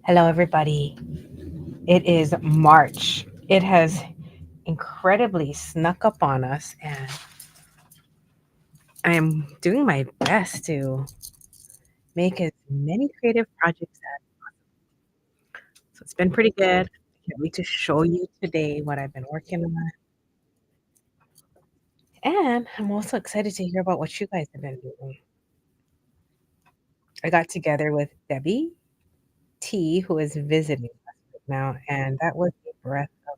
Hello, everybody. It is March. It has incredibly snuck up on us, and I am doing my best to make as many creative projects as. So it's been pretty good. I can't wait to show you today what I've been working on. And I'm also excited to hear about what you guys have been doing. I got together with Debbie T, who is visiting us right now, and that was a breath of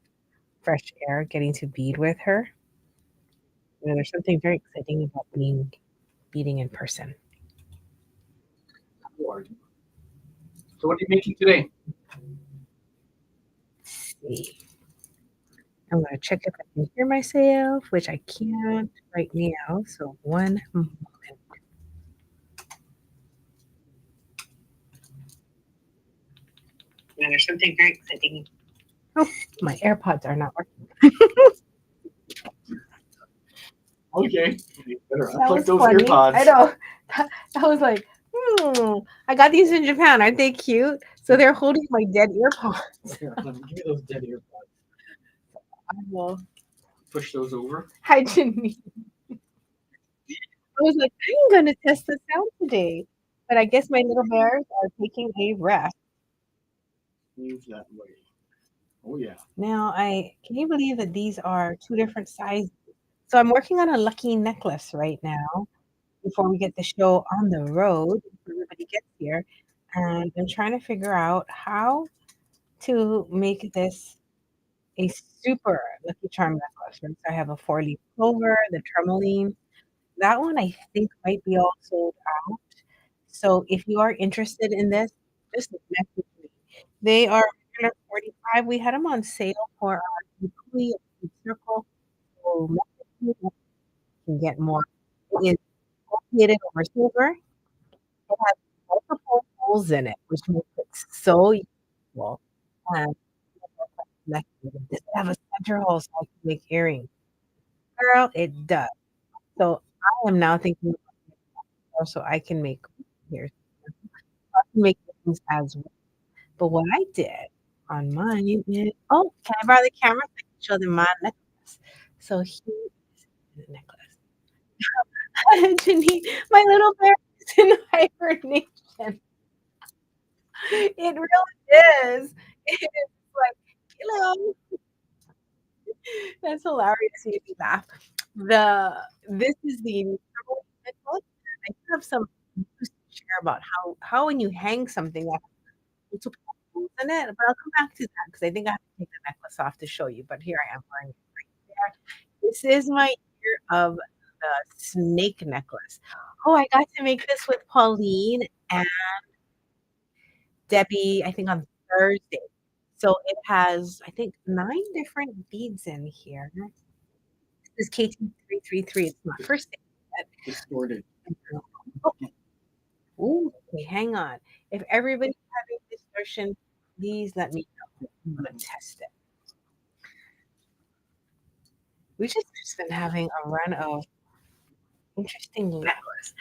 fresh air getting to bead with her. There's something very exciting about beading in person. Lord. So what are you making today? See. I'm gonna check if I can hear myself, which I can't right now. So one moment. Now there's something very exciting. Oh, my AirPods are not working. Okay. You better That unplug was those funny. I earpods. know. That was like, I got these in Japan. Aren't they cute? So they're holding my dead earpods. Here, let me give me those dead earpods. I will. Push those over. Hi, Janine. I was like, I'm gonna test this out today, but I guess my little bears are taking a rest. Move that way. Oh yeah. Now, I can you believe that these are two different sizes? So I'm working on a lucky necklace right now before we get the show on the road, before everybody gets here. And I'm trying to figure out how to make this a super lucky charm necklace. Right? So I have a four-leaf clover, the tourmaline. That one I think might be all sold out. So if you are interested in this, just message me. They are 145. We had them on sale for our weekly circle. So message me and you can get more. It is located over silver. It has multiple holes in it, which makes it so useful. And does it have a center hole so I can make earrings? Girl, it does. So I am now thinking so I can make ears. I can make things as well. But what I did on mine is can I borrow the camera so I can show them my necklace? So here is the necklace. Janine, my little bear is in hibernation. It really is. It is like, hello. That's hilarious. You made me laugh. The this is the normal necklace. I do have some news to share about how when you hang something that has multiple holes in it, but I'll come back to that because I think I have to take the necklace off to show you. But here I am wearing it right there. This is my ear of the snake necklace. Oh, I got to make this with Pauline and Debbie, I think on Thursday. So it has, I think, 9 different beads in here. This is KT333. It's not first thing yet. Distorted. Oh, ooh, okay, hang on. If everybody's having distortion, please let me know. I'm gonna test it. We've just been having a run of interesting necklace.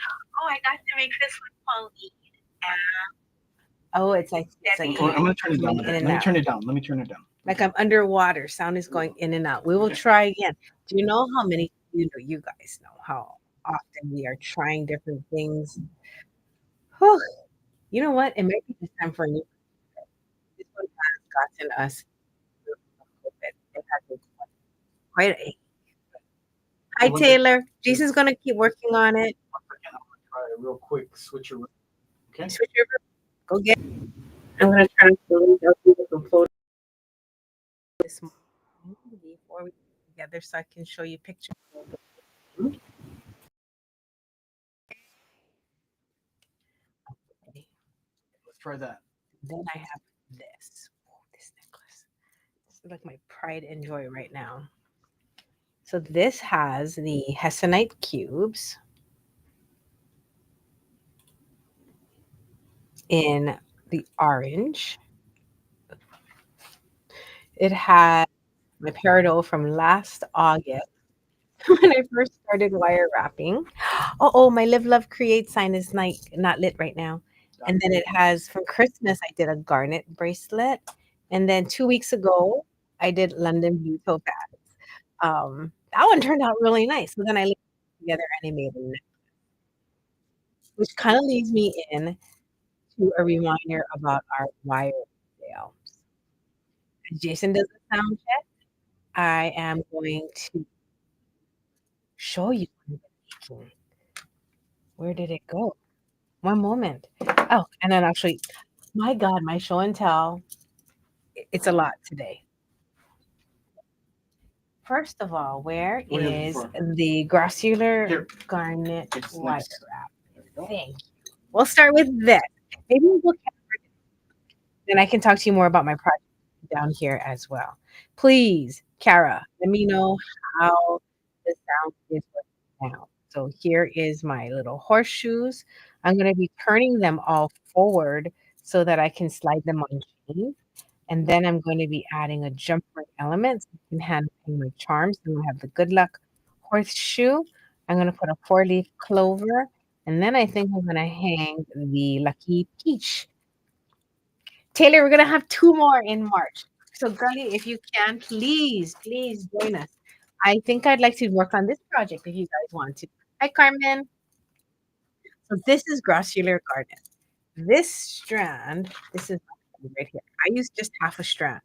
Oh, I got to make this with Pauline. Oh, it's like I'm gonna turn it down a in bit. and Let me out. turn it down. Let me turn it down. Like I'm underwater. Sound is going in and out. We will try again. Do you know how many you guys know how often we are trying different things? Whew. You know what? It might be just time for a new. This one has gotten us through COVID. It has been quite a. Hi One second. Taylor. Jason's gonna keep working on it. I'm gonna try a real quick switcheroo. Okay. Switch over. Go get. I'm gonna try to delete some photos this morning before we get together so I can show you pictures. Okay. Let's try that. Then I have this. Oh, this necklace. This is like my pride and joy right now. So this has the hessonite cubes in the orange. It has my peridot from last August when I first started wire wrapping. Oh, my Live Love Create sign is not lit right now. And then it has from Christmas, I did a garnet bracelet. And then 2 weeks ago, I did London Blue Topaz. That one turned out really nice. So then I linked it together and I made a neck, which kind of leads me in to a reminder about our wire sale. Jason does the sound check. I am going to show you what I'm making. Where did it go? One moment. Oh, and then actually, my God, my show and tell, it's a lot today. First of all, where is the grossular garnet wire wrap? Thank you. We'll start with this. Maybe we'll then I can talk to you more about my project down here as well. Please, Kara, let me know how the sound is working now. So here is my little horseshoes. I'm going to be turning them all forward so that I can slide them on chain. And then I'm going to be adding a jump ring element. So you can hand me my charms. I'm going to have the good luck horseshoe. I'm going to put a 4-leaf clover. And then I think I'm going to hang the lucky peach. Taylor, we're going to have two more in March. So, girlie, if you can, please join us. I think I'd like to work on this project if you guys want to. Hi, Carmen. So, this is grossular garden. This strand, this is right here. I used just half a strand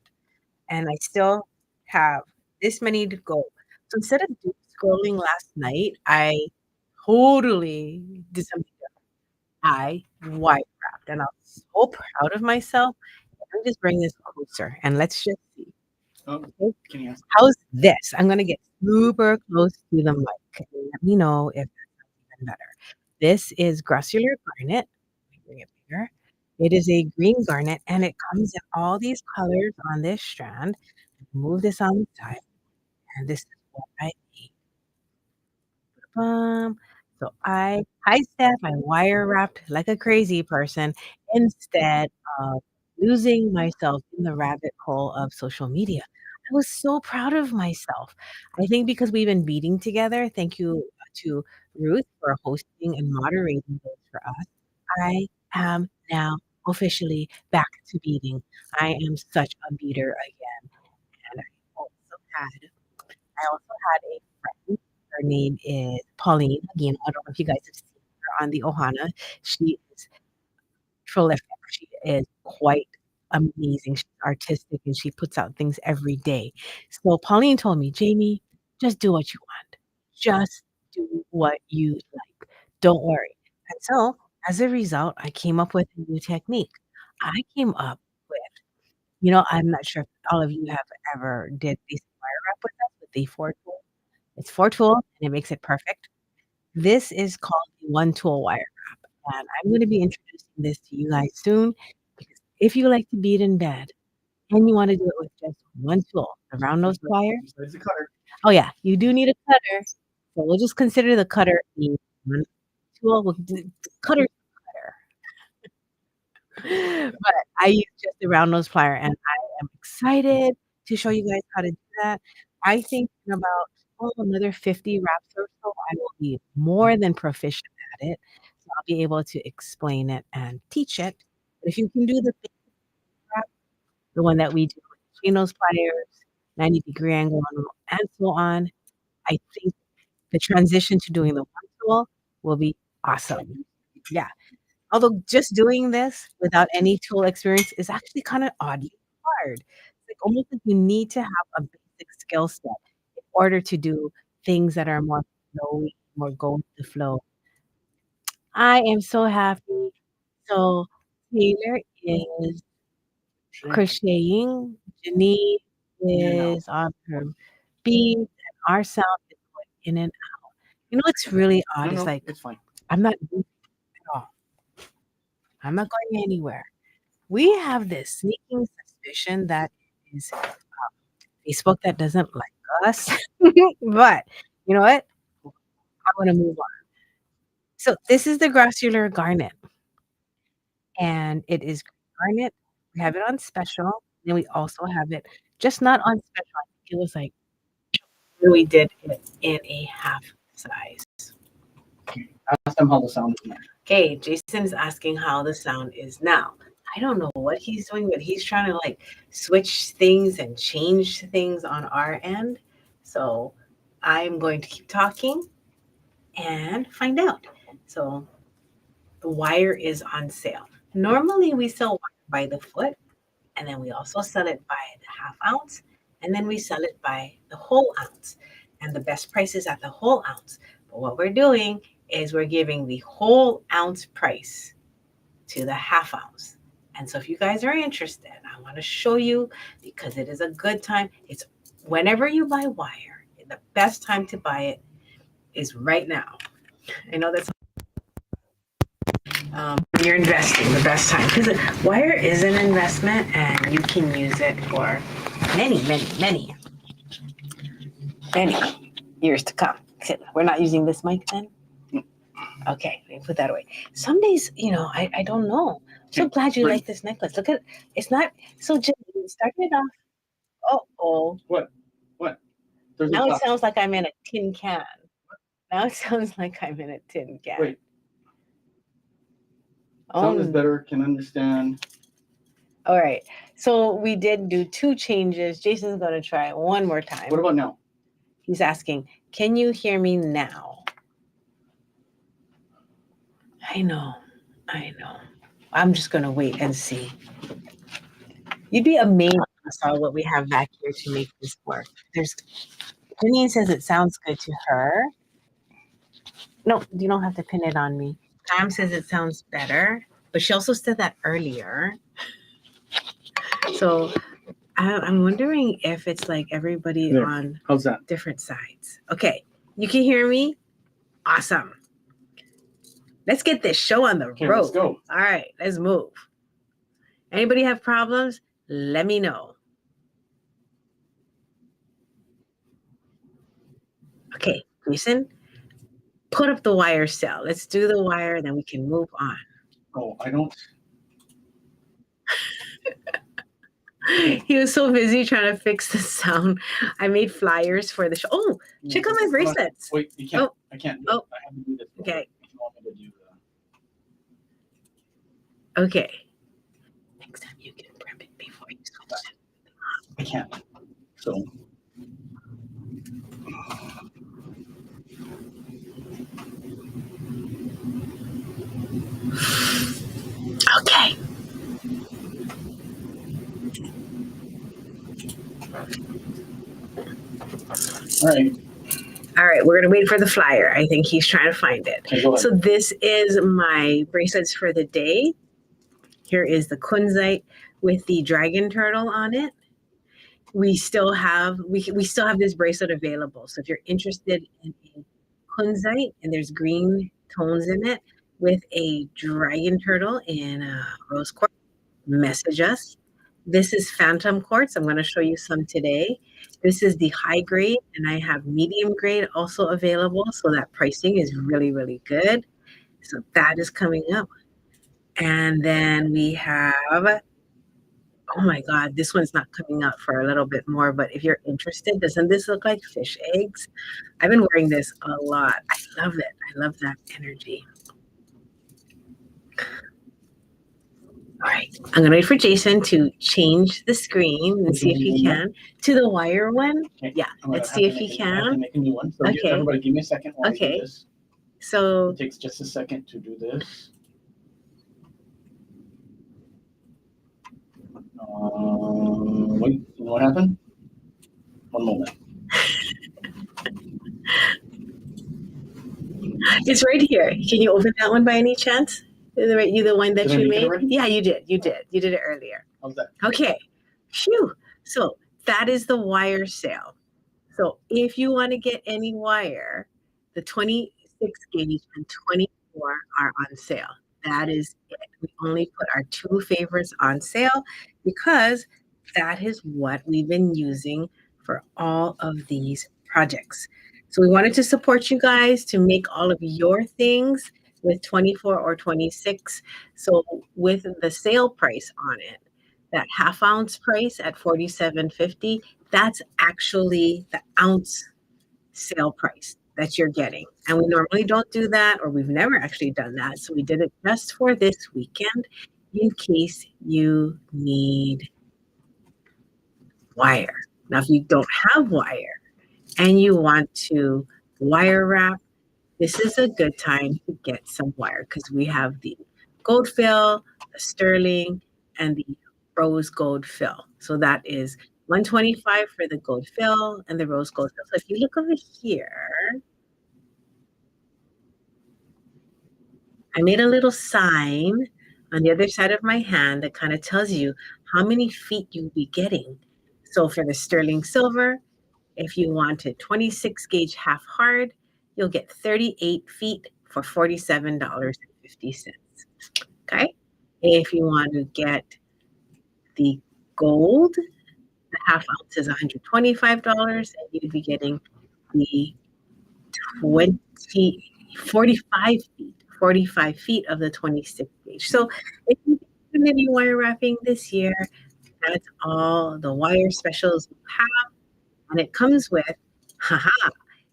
and I still have this many to go. So, instead of doom scrolling last night, I totally did something different. I wire wrapped and I'm so proud of myself. Let me just bring this closer and let's just see. Okay. How's this? I'm gonna get super close to the mic. And let me know if that's even better. This is grossular garnet. Let me bring it bigger. It is a green garnet and it comes in all these colors on this strand. Move this on the side, and this is what I need. So hi Steph, I wire wrapped like a crazy person instead of losing myself in the rabbit hole of social media. I was so proud of myself. I think because we've been meeting together, thank you to Ruth for hosting and moderating those for us. I am now officially back to beating. I am such a beater again. And I also had a friend. Her name is Pauline. Again, I don't know if you guys have seen her on the Ohana. She is prolific. She is quite amazing. She's artistic and she puts out things every day. So Pauline told me, Jamie, just do what you want. Just do what you like. Don't worry. And so as a result, I came up with a new technique. I came up with, I'm not sure if all of you have ever did these wire wrap with us with the 4 tool. It's 4 tool and it makes it perfect. This is called the 1 tool wire wrap, and I'm gonna be introducing this to you guys soon because if you like to bead in bed and you wanna do it with just 1 tool, the round nose plier. Oh, yeah, you do need a cutter, so we'll just consider the cutter the 1 tool. We'll do the cutter's the cutter. But I use just the round nose plier, and I am excited to show you guys how to do that. I think in about, another 50 wraps or so, I will be more than proficient at it. So I'll be able to explain it and teach it. But if you can do the big wrap, the one that we do with between those pliers, 90-degree angle and so on, I think the transition to doing the 1 tool will be awesome. Yeah. Although just doing this without any tool experience is actually kinda oddly hard. It's like almost like you need to have a basic skill set in order to do things that are more flowy, more go with the flow. I am so happy. So Taylor is crocheting, Janine is on her beads, and our sound is going in and out. What's really odd is, like, I'm not moving at all. I'm not going anywhere. We have this sneaking suspicion that is Facebook that doesn't like us. But you know what? I want to move on. So this is the grossular garnet, and it is garnet. We have it on special, and we also have it just not on special. I think it was like we did it in a half size. Ask them how the sound is. Okay, Jason's asking how the sound is now. I don't know what he's doing, but he's trying to like switch things and change things on our end. So I'm going to keep talking and find out. So the wire is on sale. Normally we sell wire by the foot, and then we also sell it by the half ounce, and then we sell it by the whole ounce. And the best price is at the whole ounce. But what we're doing is we're giving the whole ounce price to the half ounce. And so if you guys are interested, I want to show you because it is a good time. It's whenever you buy wire, the best time to buy it is right now. I know that's when you're investing, the best time because wire is an investment and you can use it for many years to come. We're not using this mic then? Okay, let me put that away. Some days, I don't know. I'm so glad you like this necklace. Look at it's not so just started it off. Oh. What? What? There's Now it sounds like I'm in a tin can. Now it sounds like I'm in a tin can. Wait. Sound is better, can understand. All right. So we did do 2 changes. Jason's going to try it one more time. What about now? He's asking, can you hear me now? I know. I'm just going to wait and see. You'd be amazed at what we have back here to make this work. Janine says it sounds good to her. No, you don't have to pin it on me. Pam says it sounds better, but she also said that earlier. So I'm wondering if it's like everybody there. On How's that? Different sides. Okay, you can hear me? Awesome. Let's get this show on the road. Let's go. All right, let's move. Anybody have problems? Let me know. Okay, Jason, put up the wire cell. Let's do the wire, then we can move on. Oh, I don't. He was so busy trying to fix the sound. I made flyers for the show. Oh, check out my bracelets. Wait, you can't. I can't. I have to do this. Okay. You want me to do Okay. Next time you can prep it before you switch it. I can't. So. Okay. All right, we're going to wait for the flyer. I think he's trying to find it. Okay, so this is my bracelets for the day. Here is the kunzite with the dragon turtle on it. We still have this bracelet available. So if you're interested in a kunzite and there's green tones in it with a dragon turtle in rose quartz, message us. This is phantom quartz. I'm going to show you some today. This is the high grade, and I have medium grade also available. So that pricing is really, really good. So that is coming up. And then we have, oh my God, this one's not coming up for a little bit more. But if you're interested, doesn't this look like fish eggs? I've been wearing this a lot. I love it. I love that energy. All right, I'm going to wait for Jason to change the screen and see if he can. To the wire one? Okay. Yeah, let's see if he can. I have to make a new one. So Okay. Everybody give me a second while I do this. So it takes just a second to do this. Wait, you know what happened? One moment. It's right here. Can you open that one by any chance? You the one that you made? Yeah, you did. You did it earlier. How's that? Okay. Phew. So that is the wire sale. So if you want to get any wire, the 26 gauge and 24 are on sale. That is it. We only put our 2 favorites on sale because that is what we've been using for all of these projects. So we wanted to support you guys to make all of your things with 24 or 26. So with the sale price on it, that half ounce price at $47.50, that's actually the ounce sale price that you're getting. And we normally don't do that, or we've never actually done that. So we did it just for this weekend in case you need wire. Now, if you don't have wire and you want to wire wrap, this is a good time to get some wire because we have the gold fill, the sterling, and the rose gold fill. So that is 125 for the gold fill and the rose gold fill. So if you look over here, I made a little sign on the other side of my hand that kind of tells you how many feet you'll be getting. So for the sterling silver, if you wanted 26 gauge half hard, you'll get 38 feet for $47.50. Okay. If you want to get the gold, the half ounce is $125, and you'd be getting the 20, 45 feet, 45 feet of the 26 gauge. So if you do any wire wrapping this year, that's all the wire specials we have. And it comes with, haha,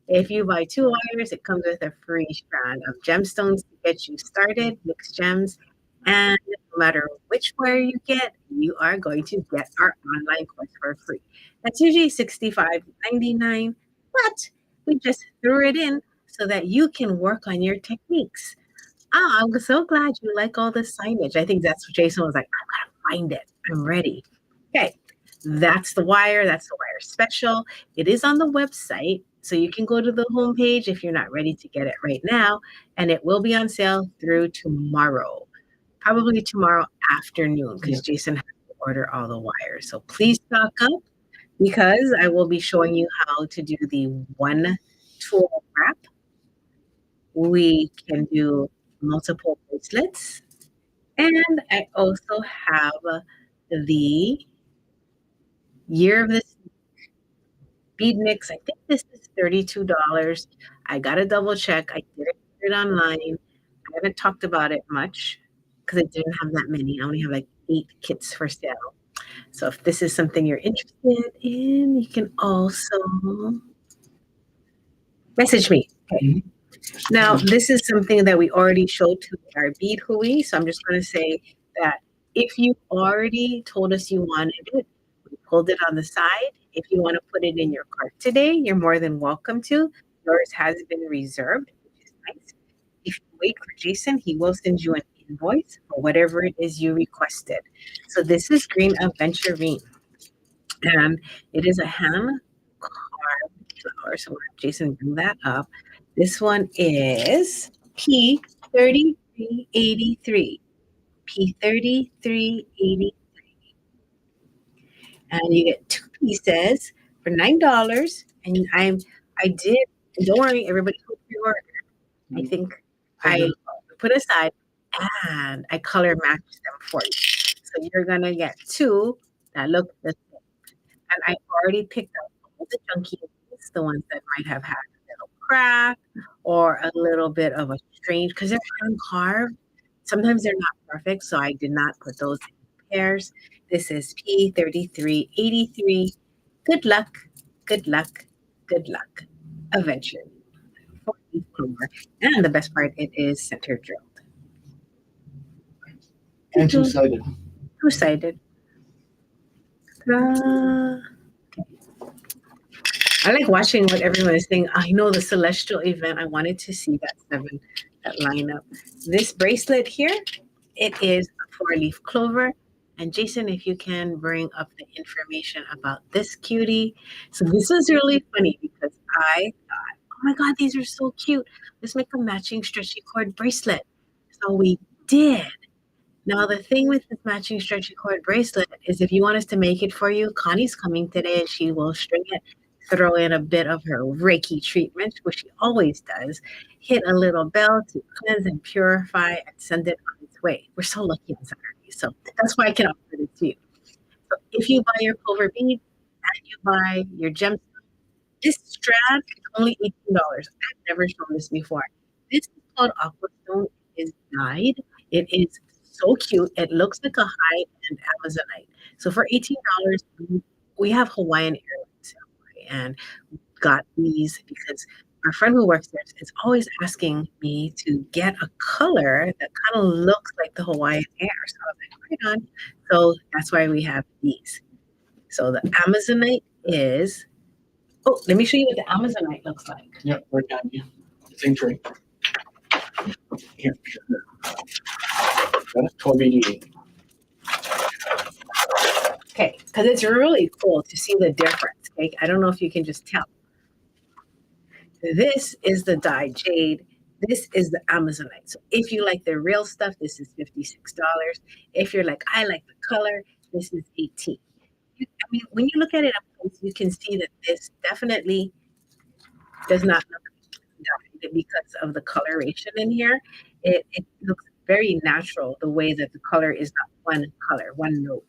if you buy two wires, it comes with a free strand of gemstones to get you started, mixed gems. And no matter which wire you get, you are going to get our online course for free. That's usually $65.99, but we just threw it in so that you can work on your techniques. Oh, I'm so glad you like all the signage. I think that's what Jason was like, I gotta find it. I'm ready. Okay, that's the wire. That's the wire special. It is on the website. So you can go to the homepage if you're not ready to get it right now. And it will be on sale through tomorrow, probably tomorrow afternoon, because Jason has to order all the wires. So please stock up because I will be showing you how to do the one tool wrap. We can do multiple bracelets. And I also have the year of the bead mix. I think this is $32. I got to double check. I didn't get it online. I haven't talked about it much because I didn't have that many. I only have like 8 kits for sale. So if this is something you're interested in, you can also message me. Okay. Now, this is something that we already showed to our bead hui. So I'm just going to say that if you already told us you wanted it, we pulled it on the side. If you want to put it in your cart today, you're more than welcome to. Yours has been reserved, which is nice. If you wait for Jason, he will send you an invoice for whatever it is you requested. So this is green aventurine, and it is a hand carved flower. So Jason, bring that up. This one is P3383. P3380. And you get 2 pieces for $9. And I did, don't worry, everybody who pre-ordered, I think I put aside and I color matched them for you. So you're gonna get two that look the same. And I already picked up all the junky ones, the ones that might have had a little crack or a little bit of a strange, because they're hand carved. Sometimes they're not perfect, so I did not put those in pairs. This is P3383. Good luck, good luck, good luck. Eventually, for leaf clover. And the best part, it is center drilled. And two-sided. Two-sided. I like watching what everyone is saying. I know the celestial event. I wanted to see that lineup. This bracelet here, it is a four-leaf clover. And Jason, if you can bring up the information about this cutie. So this is really funny because I thought, oh my God, these are so cute. Let's make a matching stretchy cord bracelet. So we did. Now, the thing with this matching stretchy cord bracelet is if you want us to make it for you, Connie's coming today and she will string it, throw in a bit of her Reiki treatment, which she always does, hit a little bell to cleanse and purify and send it on its way. We're so lucky on Saturday. So that's why I can offer it to you. So if you buy your Clover bead and you buy your gem, this strand is only $18. I've never shown this before. This is called Aquastone. It is dyed. It is so cute. It looks like a high-end Amazonite. So for $18, we have Hawaiian Airlines and got these because our friend who works there is always asking me to get a color that kind of looks like the Hawaiian hair. So I was like, right on. So that's why we have these. So the Amazonite is, oh, let me show you what the Amazonite looks like. Yep, right down here. Same tray. Here, sure. Got it? 1288. Okay, because it's really cool to see the difference. Okay, I don't know if you can just tell. This is the dyed jade. This is the Amazonite. So if you like the real stuff, this is $56. If you're like, I like the color, this is 18. I mean, when you look at it up close, you can see that this definitely does not look dyed because of the coloration in here. It looks very natural the way that the color is not one color, one note.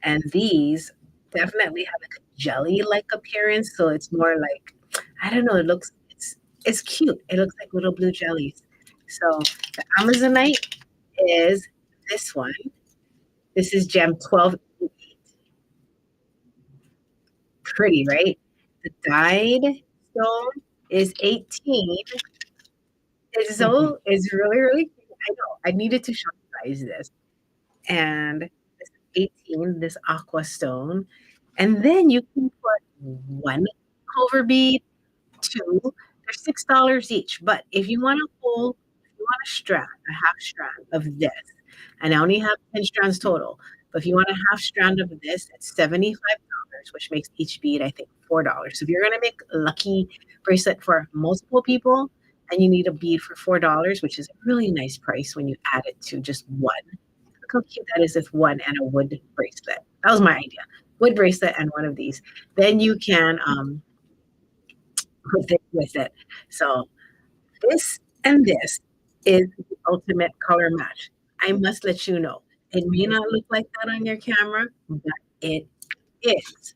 And these definitely have like a jelly-like appearance. So it's more like, I don't know, it's cute. It looks like little blue jellies. So the Amazonite is this one. This is gem 12. Pretty, right? The dyed stone is 18. It's really, really cute. I know. I needed to show you guys this. And this is 18, this aqua stone. And then you can put one clover bead, two. They're $6 each. But if you want if you want a strand, a half strand of this, and I only have 10 strands total. But if you want a half strand of this, it's $75, which makes each bead, I think, $4. So if you're gonna make a lucky bracelet for multiple people and you need a bead for $4, which is a really nice price when you add it to just one. Look how cute that is with one and a wood bracelet. That was my idea. Wood bracelet and one of these. Then you can put it with it. So this and this is the ultimate color match. I must let you know. It may not look like that on your camera, but it is.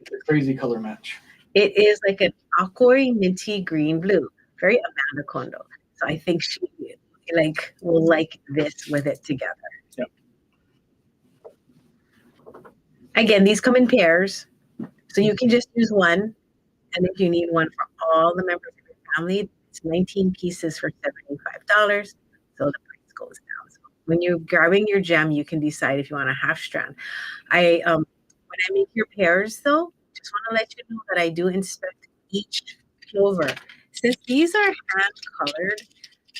It's a crazy color match. It is like an aqua minty green blue, very Amanda Kondo. So I think she will like this with it together. Yep. Again, these come in pairs, so you can just use one. And if you need one for all the members of your family, it's 19 pieces for $75. So the price goes down. So when you're grabbing your gem, you can decide if you want a half strand. When I make your pairs, though, just want to let you know that I do inspect each clover. Since these are hand colored,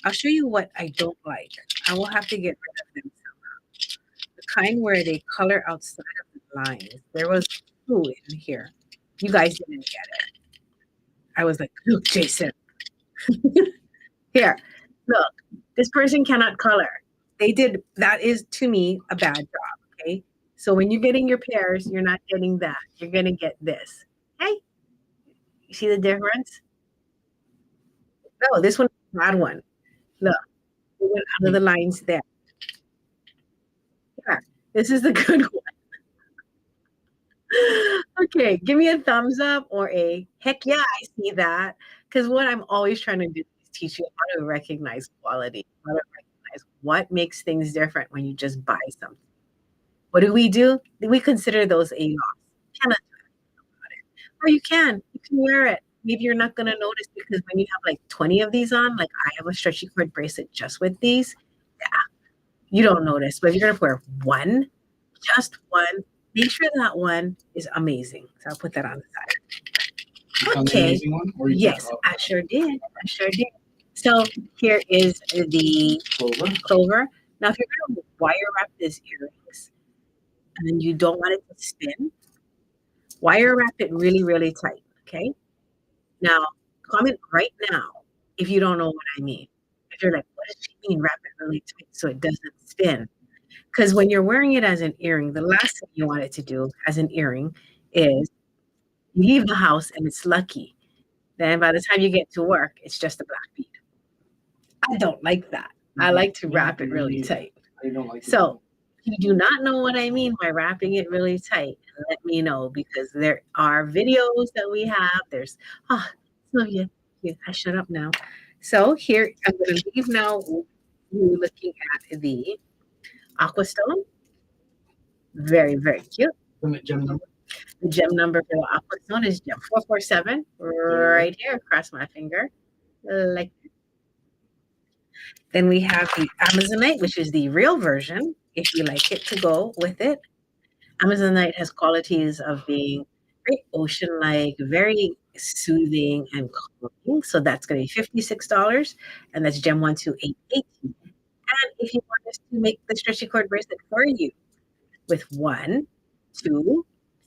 I'll show you what I don't like. I will have to get rid of them somehow. The kind where they color outside of the lines. There was two in here. You guys didn't get it. I was like, look, Jason. Here, look, this person cannot color. That is to me a bad job, okay? So when you're getting your pairs, you're not getting that. You're going to get this. Hey, you see the difference? No, this one is a bad one. Look, we went out of the lines there. Yeah, this is the good one. Okay, give me a thumbs up or a heck yeah, I see that. Because what I'm always trying to do is teach you how to recognize quality, how to recognize what makes things different when you just buy something. What do? We consider those a loss. You cannot do anything about it. Or you can wear it. Maybe you're not gonna notice because when you have like 20 of these on, like I have a stretchy cord bracelet just with these, yeah, you don't notice. But if you're gonna wear one, just one, make sure that one is amazing. So I'll put that on the side. Okay. Yes, I sure did. I sure did. So here is the clover. Now, if you're going to wire wrap this earrings and you don't want it to spin, wire wrap it really, really tight. Okay. Now, comment right now if you don't know what I mean. If you're like, what does she mean? Wrap it really tight so it doesn't spin. Because when you're wearing it as an earring, the last thing you want it to do as an earring is you leave the house and it's lucky. Then by the time you get to work, it's just a black bead. I don't like that. I like to wrap it really tight. I don't like So if you do not know what I mean by wrapping it really tight, let me know because there are videos that we have. There's, Sylvia, I shut up now. So here, I'm going to leave now you looking at the aqua stone. Very, very cute. Gem number. The gem number for the aqua stone is gem 447, right here across my finger. Like, then we have the Amazonite, which is the real version, if you like it to go with it. Amazonite has qualities of being very ocean-like, very soothing and calming. So that's going to be $56, and that's gem 1288. And if you want us to make the stretchy cord bracelet for you with one, two,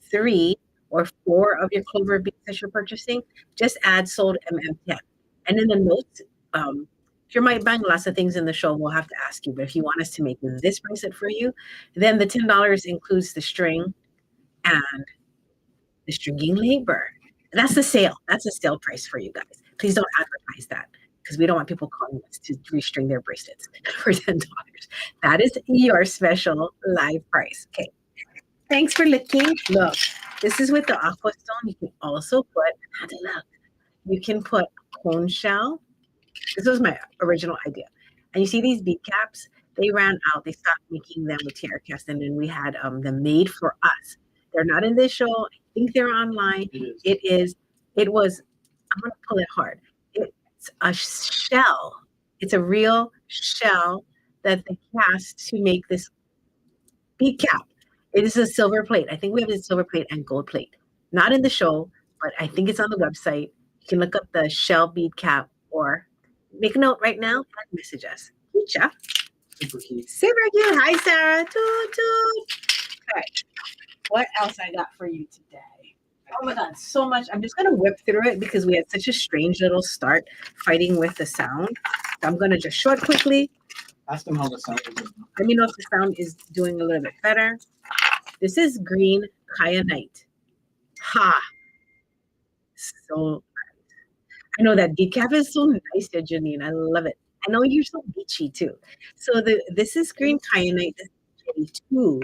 three, or four of your Clover beads that you're purchasing, just add sold MM10. And in the notes, if you're buying lots of things in the show, we'll have to ask you. But if you want us to make this bracelet for you, then the $10 includes the string and the stringing labor. That's the sale. That's a sale price for you guys. Please don't advertise that because we don't want people calling us to restring their bracelets for $10. That is your special live price. Okay. Thanks for looking. Look, this is with the aqua stone. You can also put, look, you can put cone shell. This was my original idea. And you see these bead caps? They ran out. They stopped making them with TerraCast, and then we had them made for us. They're not in this show. I think they're online. It was, I'm going to pull it hard. It's a shell. It's a real shell that they cast to make this bead cap. It is a silver plate. I think we have a silver plate and gold plate. Not in the show, but I think it's on the website. You can look up the shell bead cap or make a note right now and message us. Kucha. Super cute. Super cute. Hi, Sarah. Toot, toot. All right. What else I got for you today? Oh my God, so much. I'm just going to whip through it because we had such a strange little start fighting with the sound. So I'm going to just short quickly. Ask them how the sound is. Let me know if the sound is doing a little bit better. This is green kyanite. Ha! So I know that decaf is so nice there, Janine. I love it. I know you're so beachy too. So this is green kyanite. This is J2.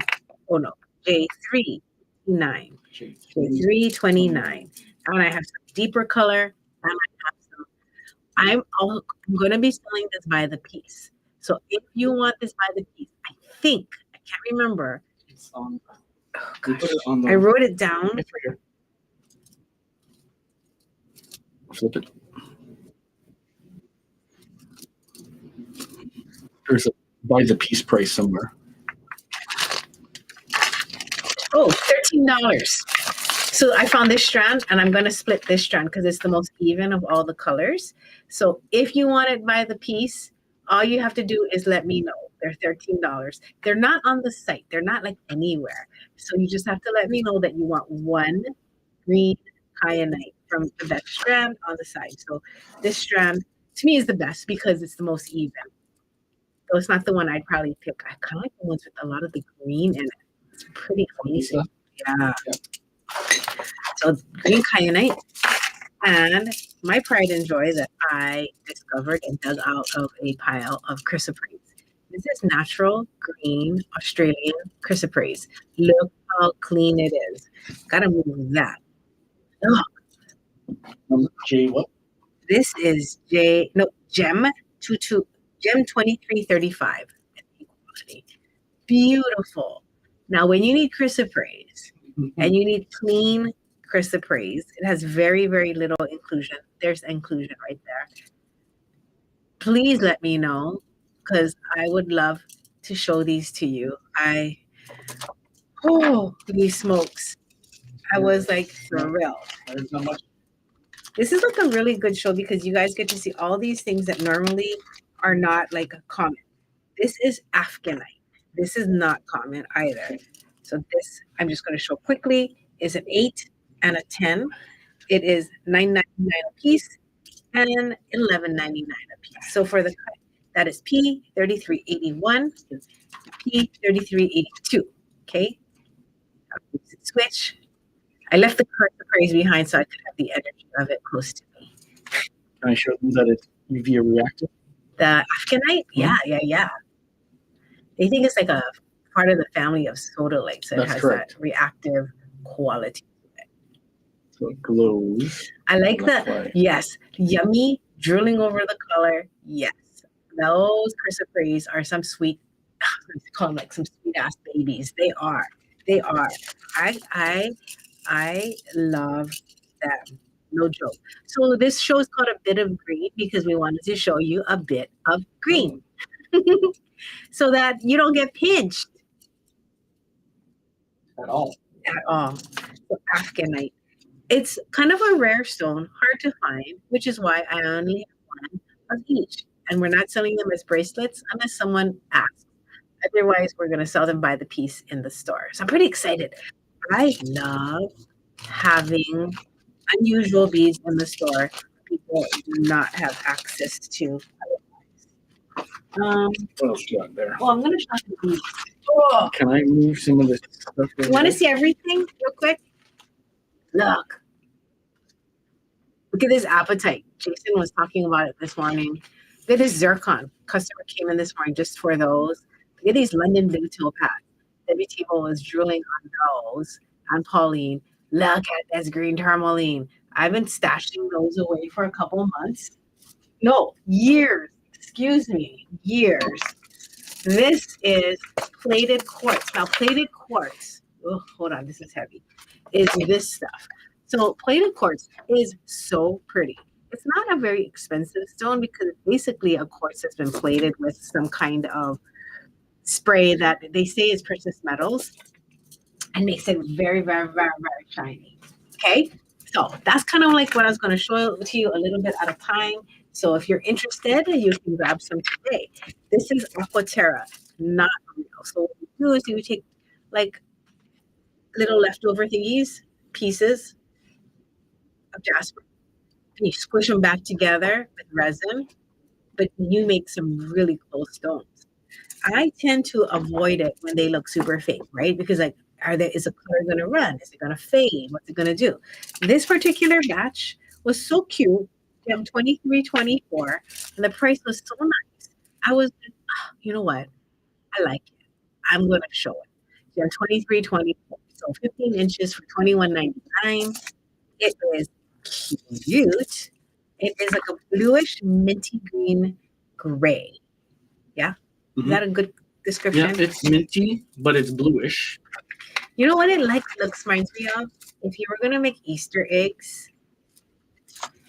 Oh no, J329. J329. And I have some deeper color. And I have some. I'm going to be selling this by the piece. So if you want this by the piece, I think I can't remember. It's on. Oh, gosh. I wrote it down. It's right here. Flip it. There's a by the piece price somewhere. Oh, $13. So I found this strand and I'm going to split this strand because it's the most even of all the colors. So if you want it by the piece, all you have to do is let me know. They're $13. They're not on the site. They're not like anywhere. So you just have to let me know that you want one green kyanite from the best strand on the side. So this strand to me is the best because it's the most even. So it's not the one I'd probably pick. I kind of like the ones with a lot of the green in it. It's pretty amazing. Yeah. So green kyanite. And my pride and joy that I discovered and dug out of a pile of chrysoprase. This is natural green Australian chrysoprase. Look how clean it is. Gotta move that. Look. J what? This is gem 2335. Beautiful. Now, when you need chrysoprase and you need clean chrysoprase, it has very, very little inclusion. There's inclusion right there. Please let me know because I would love to show these to you. Holy smokes. I was like thrilled. There's not much. This is like a really good show because you guys get to see all these things that normally are not like common. This is Afghanite. This is not common either. So this, I'm just going to show quickly, is an 8 and a 10. It is $9.99 a piece and $11.99 a piece. So for the cut, that is P3381, P3382. Okay. Switch. I left the chrysoprase behind so I could have the energy of it close to me. Can I show them that it's UV reactive? The Afghanite? Yeah. They think it's like a part of the family of sodalites. So it has that reactive quality to it. So it glows. I like yes, yummy, drilling over the color. Yes. Those chrysoprase are some sweet, call them like some sweet ass babies. They are. I I love them. No joke. So this show is called A Bit of Green because we wanted to show you a bit of green so that you don't get pinched At all. at all. So Afghanite. It's kind of a rare stone, hard to find, which is why I only have one of each. And we're not selling them as bracelets unless someone asks. Otherwise, we're going to sell them by the piece in the store. So I'm pretty excited. I love having unusual beads in the store people do not have access to. What else you got there? Well, I'm going to show you the beads. Oh, Can I move some of this stuff over you want to there? see everything real quick? Look. Look at this appetite. Jason was talking about it this morning. Look at this zircon. Customer came in this morning just for those. Look at these London blue topaz. Debbie Table was drooling on those. And Pauline, look at this green tourmaline. I've been stashing those away for a couple months. No, years. Excuse me, years. This is plated quartz. Now, plated quartz, oh, hold on, this is heavy, is this stuff. So, plated quartz is so pretty. It's not a very expensive stone because it's basically a quartz that's been plated with some kind of spray that they say is precious metals and makes it very, very, very, very shiny. Okay. So that's kind of like what I was going to show to you a little bit at a time. So if you're interested, you can grab some today. This is Aquaterra, not real. So what you do is you take like little leftover thingies, pieces of jasper, and you squish them back together with resin, but you make some really cool stones. I tend to avoid it when they look super fake, right? Because like, is the color going to run? Is it going to fade? What's it going to do? This particular batch was so cute. Gem 2324, and the price was so nice. I was, you know what? I like it. I'm going to show it. Gem 2324. So 15 inches for 21.99. It is cute. It is like a bluish minty green gray. Yeah. Is that a good description? Yeah, it's minty, but it's bluish. You know what it like looks reminds me of? If you were gonna make Easter eggs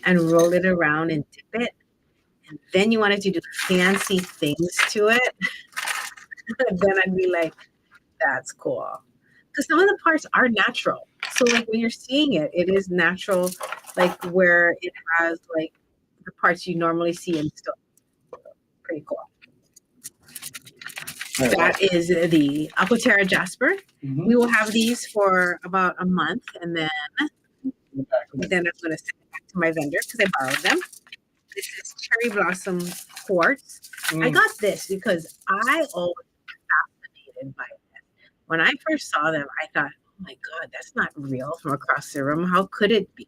and roll it around and dip it, and then you wanted to do fancy things to it, then I'd be like, that's cool. Because some of the parts are natural. So like when you're seeing it, it is natural, like where it has like the parts you normally see in stone. Pretty cool. That is the Aquaterra Jasper. Mhm. We will have these for about a month, and then I'm going to send it back to my vendor because I borrowed them. This is Cherry Blossom Quartz. I got this because I always fascinated by this. When I first saw them, I thought, oh my God, that's not real from across the room. How could it be?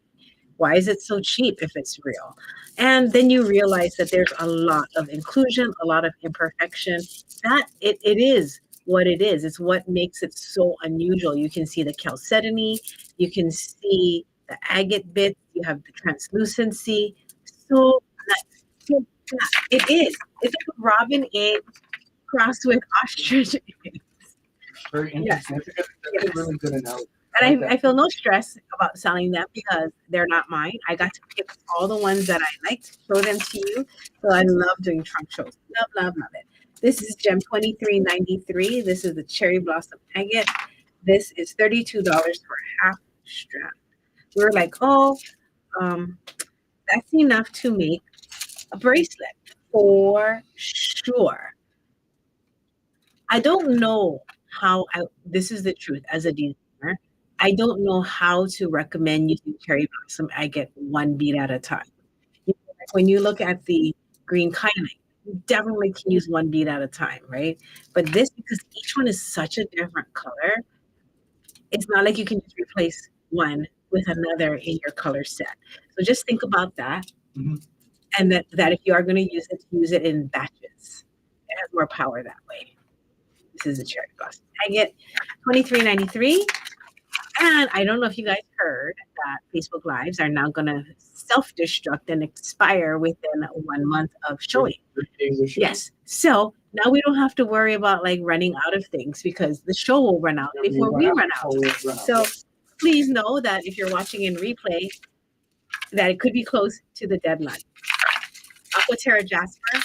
Why is it so cheap if it's real? And then you realize that there's a lot of inclusion, a lot of imperfection. That it is what it is. It's what makes it so unusual. You can see the chalcedony, you can see the agate bits, you have the translucency. So nice. So nice. It is. It's like a robin egg crossed with ostrich egg. Very interesting. Yes. That's a really good analogy. And I feel no stress about selling them because they're not mine. I got to pick all the ones that I liked, show them to you. So I love doing trunk shows. Love, love, love it. This is Gem 2393. This is the Cherry Blossom Agate. This is $32 for a half strap. We were like, oh, that's enough to make a bracelet for sure. I don't know this is the truth as a designer. I don't know how to recommend using cherry blossom agate one bead at a time. Like when you look at the green kyanite, you definitely can use one bead at a time, right? But this, because each one is such a different color, it's not like you can just replace one with another in your color set. So just think about that. Mhm. And that if you are going to use it in batches. It has more power that way. This is a cherry blossom agate, $23.93. And I don't know if you guys heard that Facebook Lives are now going to self-destruct and expire within 1 month of showing. Yes. So now we don't have to worry about like running out of things because the show will run out before we run out. So please know that if you're watching in replay, that it could be close to the deadline. Aquaterra jasper,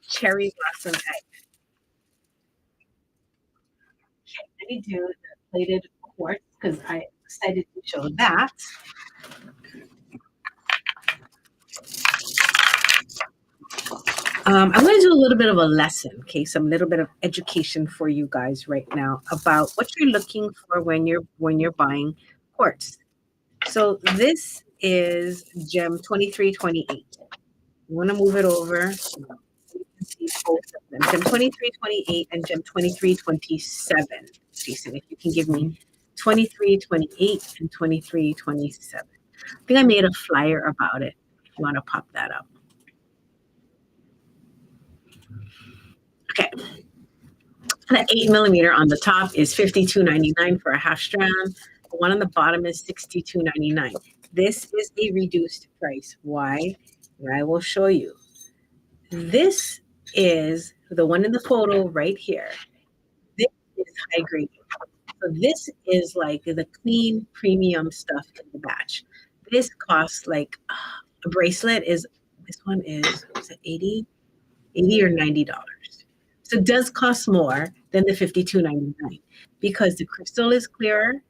cherry blossom egg. Okay, let me do the plated quartz because I decided to show that. I'm going to do a little bit of a lesson, okay? Some little bit of education for you guys right now about what you're looking for when you're buying quartz. So this is gem 2328. You want to move it over. So you can see both of them. Gem 2328 and gem 2327. Jason, if you can give me 2328 and 2327. I think I made a flyer about it. If you want to pop that up. Okay. The 8 millimeter on the top is $52.99 for a half strand. The one on the bottom is $62.99. This is a reduced price. Why? I will show you. This is the one in the photo right here. This is high grade. So this is like the clean premium stuff in the batch. This costs like a bracelet is, this one is it 80 or $90. So it does cost more than the $52.99 because the crystal is clearer.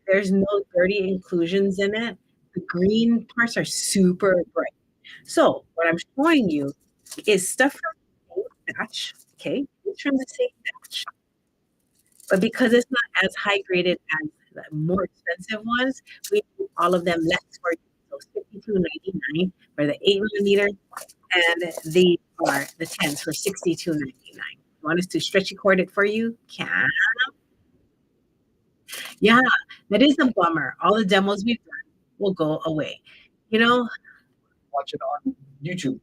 There's no dirty inclusions in it. The green parts are super bright. So what I'm showing you is stuff from the same batch, okay? It's from the same batch. But because it's not as high graded as the more expensive ones, we do all of them less for you. So $52.99 for the 8 millimeter, and these are the 10s for $62.99. Want us to stretchy cord it for you? Can. Yeah, that is a bummer. All the demos we've done will go away. You know, Watch it on YouTube.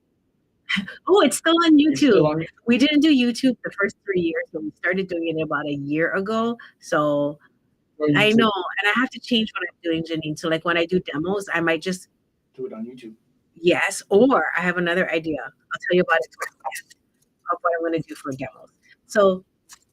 oh, it's still on It's still YouTube. on. We didn't do YouTube the first 3 years, but we started doing it about a year ago. So on I YouTube. know, and I have to change what I'm doing, Janine. So like when I do demos, I might just Do it on YouTube. yes, or I have another idea. I'll tell you about it towards the end of what I'm going to do for demos. So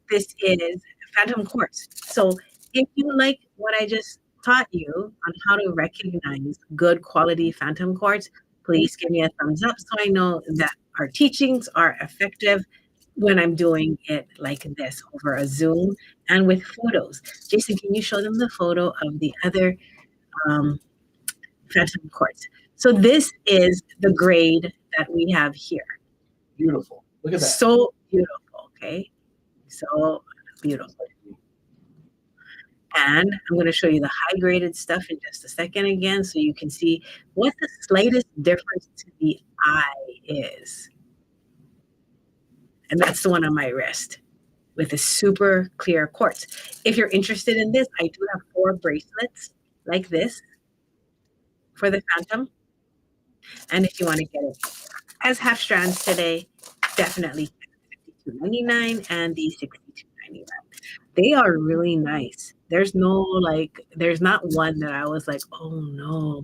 this is Phantom Quartz. So if you like what I just taught you on how to recognize good quality Phantom Quartz, please give me a thumbs up so I know that our teachings are effective when I'm doing it like this over a Zoom and with photos. Jason, can you show them the photo of the other Phantom Quartz? So this is the grade that we have here. Beautiful. Look at that. So beautiful, okay? So beautiful. And I'm going to show you the high graded stuff in just a second again so you can see what the slightest difference to the eye is. And that's the one on my wrist with a super clear quartz. If you're interested in this, I do have 4 bracelets like this for the Phantom. And if you want to get it as half strands today, definitely $52.99 and the $62.99. They are really nice. There's not one that I was like, oh no,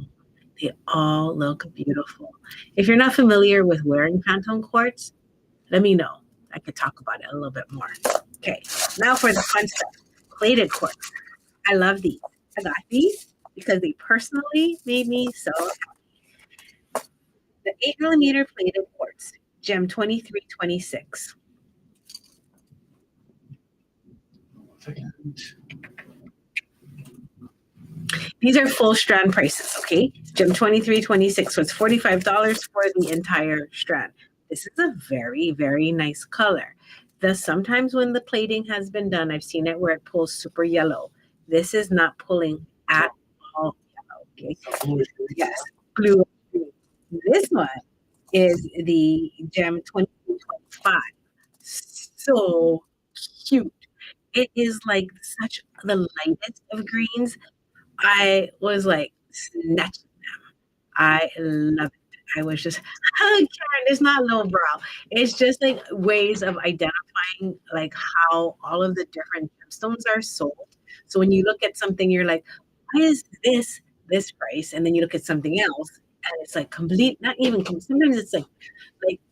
they all look beautiful. If you're not familiar with wearing Phantom Quartz, let me know. I could talk about it a little bit more. Okay, now for the fun stuff. Plated quartz. I love these. I got these because they personally made me so happy. The 8 millimeter plated quartz, gem 2326. These are full strand prices, okay? Gem 2326, so it's $45 for the entire strand. This is a very, very nice color. Sometimes when the plating has been done, I've seen it where it pulls super yellow. This is not pulling at all yellow, okay? Yes, blue. This one is the gem 2325. So cute. It is like such the lightest of greens. I was like snatching them. I love it. I was just, Karen, it's not lowbrow. It's just like ways of identifying like how all of the different gemstones are sold. So when you look at something, you're like, why is this price? And then you look at something else and it's like complete, not even, sometimes it's like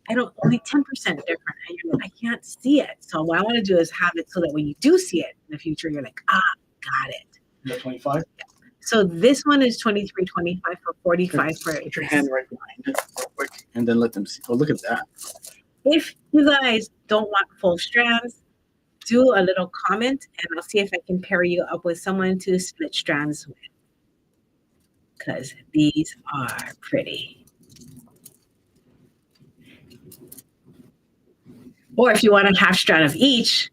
I don't only 10% different. And you're like, I can't see it. So what I want to do is have it so that when you do see it in the future, you're like, got it. Is that 25? So this one is 23.25 for 45 for Put your hand right behind it real quick, and then let them see. Oh, look at that. If you guys don't want full strands, do a little comment, and I'll see if I can pair you up with someone to split strands with, because these are pretty. Or if you want a half strand of each,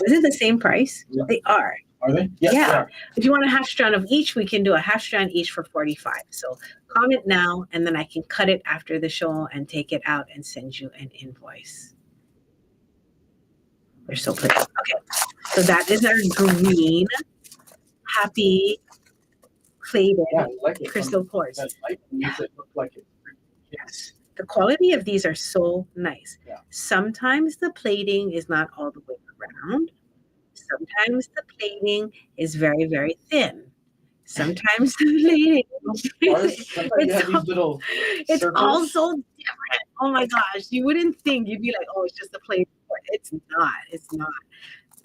is it the same price? Yeah. They are. Are they? Yes, yeah. They are. If you want a half strand of each, we can do a half strand each for 45. So comment now, and then I can cut it after the show and take it out and send you an invoice. They're so pretty. Okay. So that is our green, happy, plated like crystal quartz. That light makes it look like it. Yes. The quality of these are so nice. Yeah. Sometimes the plating is not all the way around. Sometimes the plating is very, very thin. Sometimes the plating it's all so different. Oh my gosh. You wouldn't think, you'd be like, oh, it's just a plating. It's not. It's not.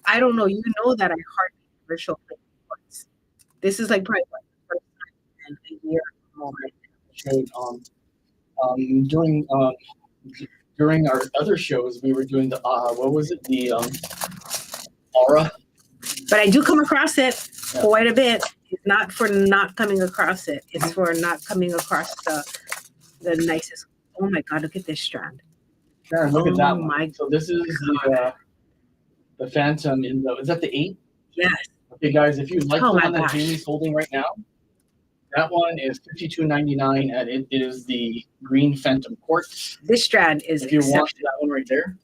I don't know. You know that I hardly ever show plating quartz. This is like probably the first time in a year or more. Showed during our other shows, we were doing the what was it, the aura. But I do come across it quite a bit. It's not for not coming across it. It's for not coming across the nicest. Oh my God! Look at this strand. Sharon, look at that one. My so this is the Phantom in the. Is that the 8? Yes. Okay, guys, if you like the one that Jamie's holding right now, that one is $52.99, and it is the green Phantom quartz. This strand is. If you want that one right there,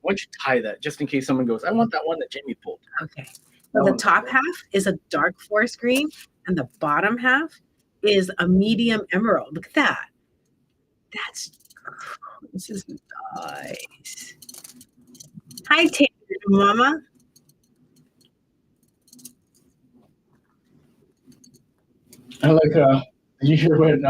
why don't you tie that just in case someone goes, I want that one that Jamie pulled. Okay. So the top half is a dark forest green, and the bottom half is a medium emerald. Look at that. This is nice. Hi, Taylor, Mama. I like, did you hear what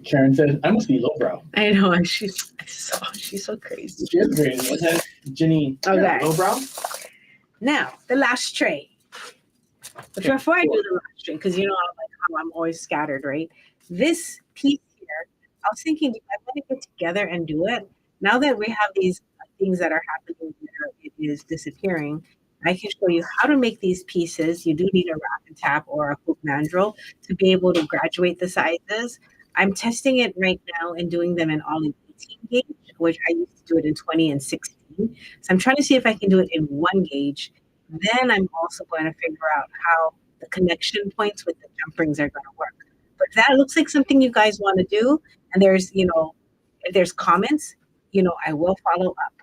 Karen said? I must be lowbrow. I know, she's so crazy. She is crazy. What's that, Ginny? Okay. Lowbrow? Now, the last tray. But before I do the last tray, because you know how I'm always scattered, right? This piece here, I was thinking, do I want to get together and do it? Now that we have these things that are happening where it is disappearing, I can show you how to make these pieces. You do need a wrap and tap or a hoop mandrel to be able to graduate the sizes. I'm testing it right now and doing them in all in 18 gauge, which I used to do it in 20 and 16. So I'm trying to see if I can do it in 1 gauge. Then I'm also going to figure out how the connection points with the jump rings are going to work. But that looks like something you guys want to do. And there's, if there's comments, I will follow up.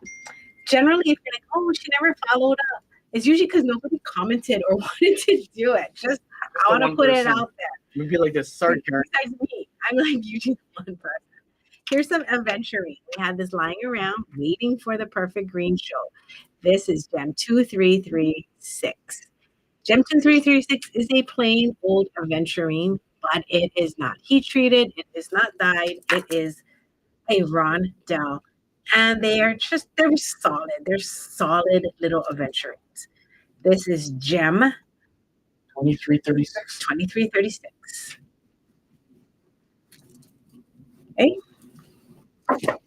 Generally, if you're like, oh, she never followed up, it's usually because nobody commented or wanted to do it. Just I want to put it out there. Maybe like this. Sorry, Karen. Besides me, I'm like usually one person. Here's some aventurine. We had this lying around waiting for the perfect green show. This is Gem 2336. Gem 2336 is a plain old aventurine, but it is not heat treated. It is not dyed. It is a rondelle. And they're solid. They're solid little aventurines. This is Gem 2336. 2336. Okay. I'm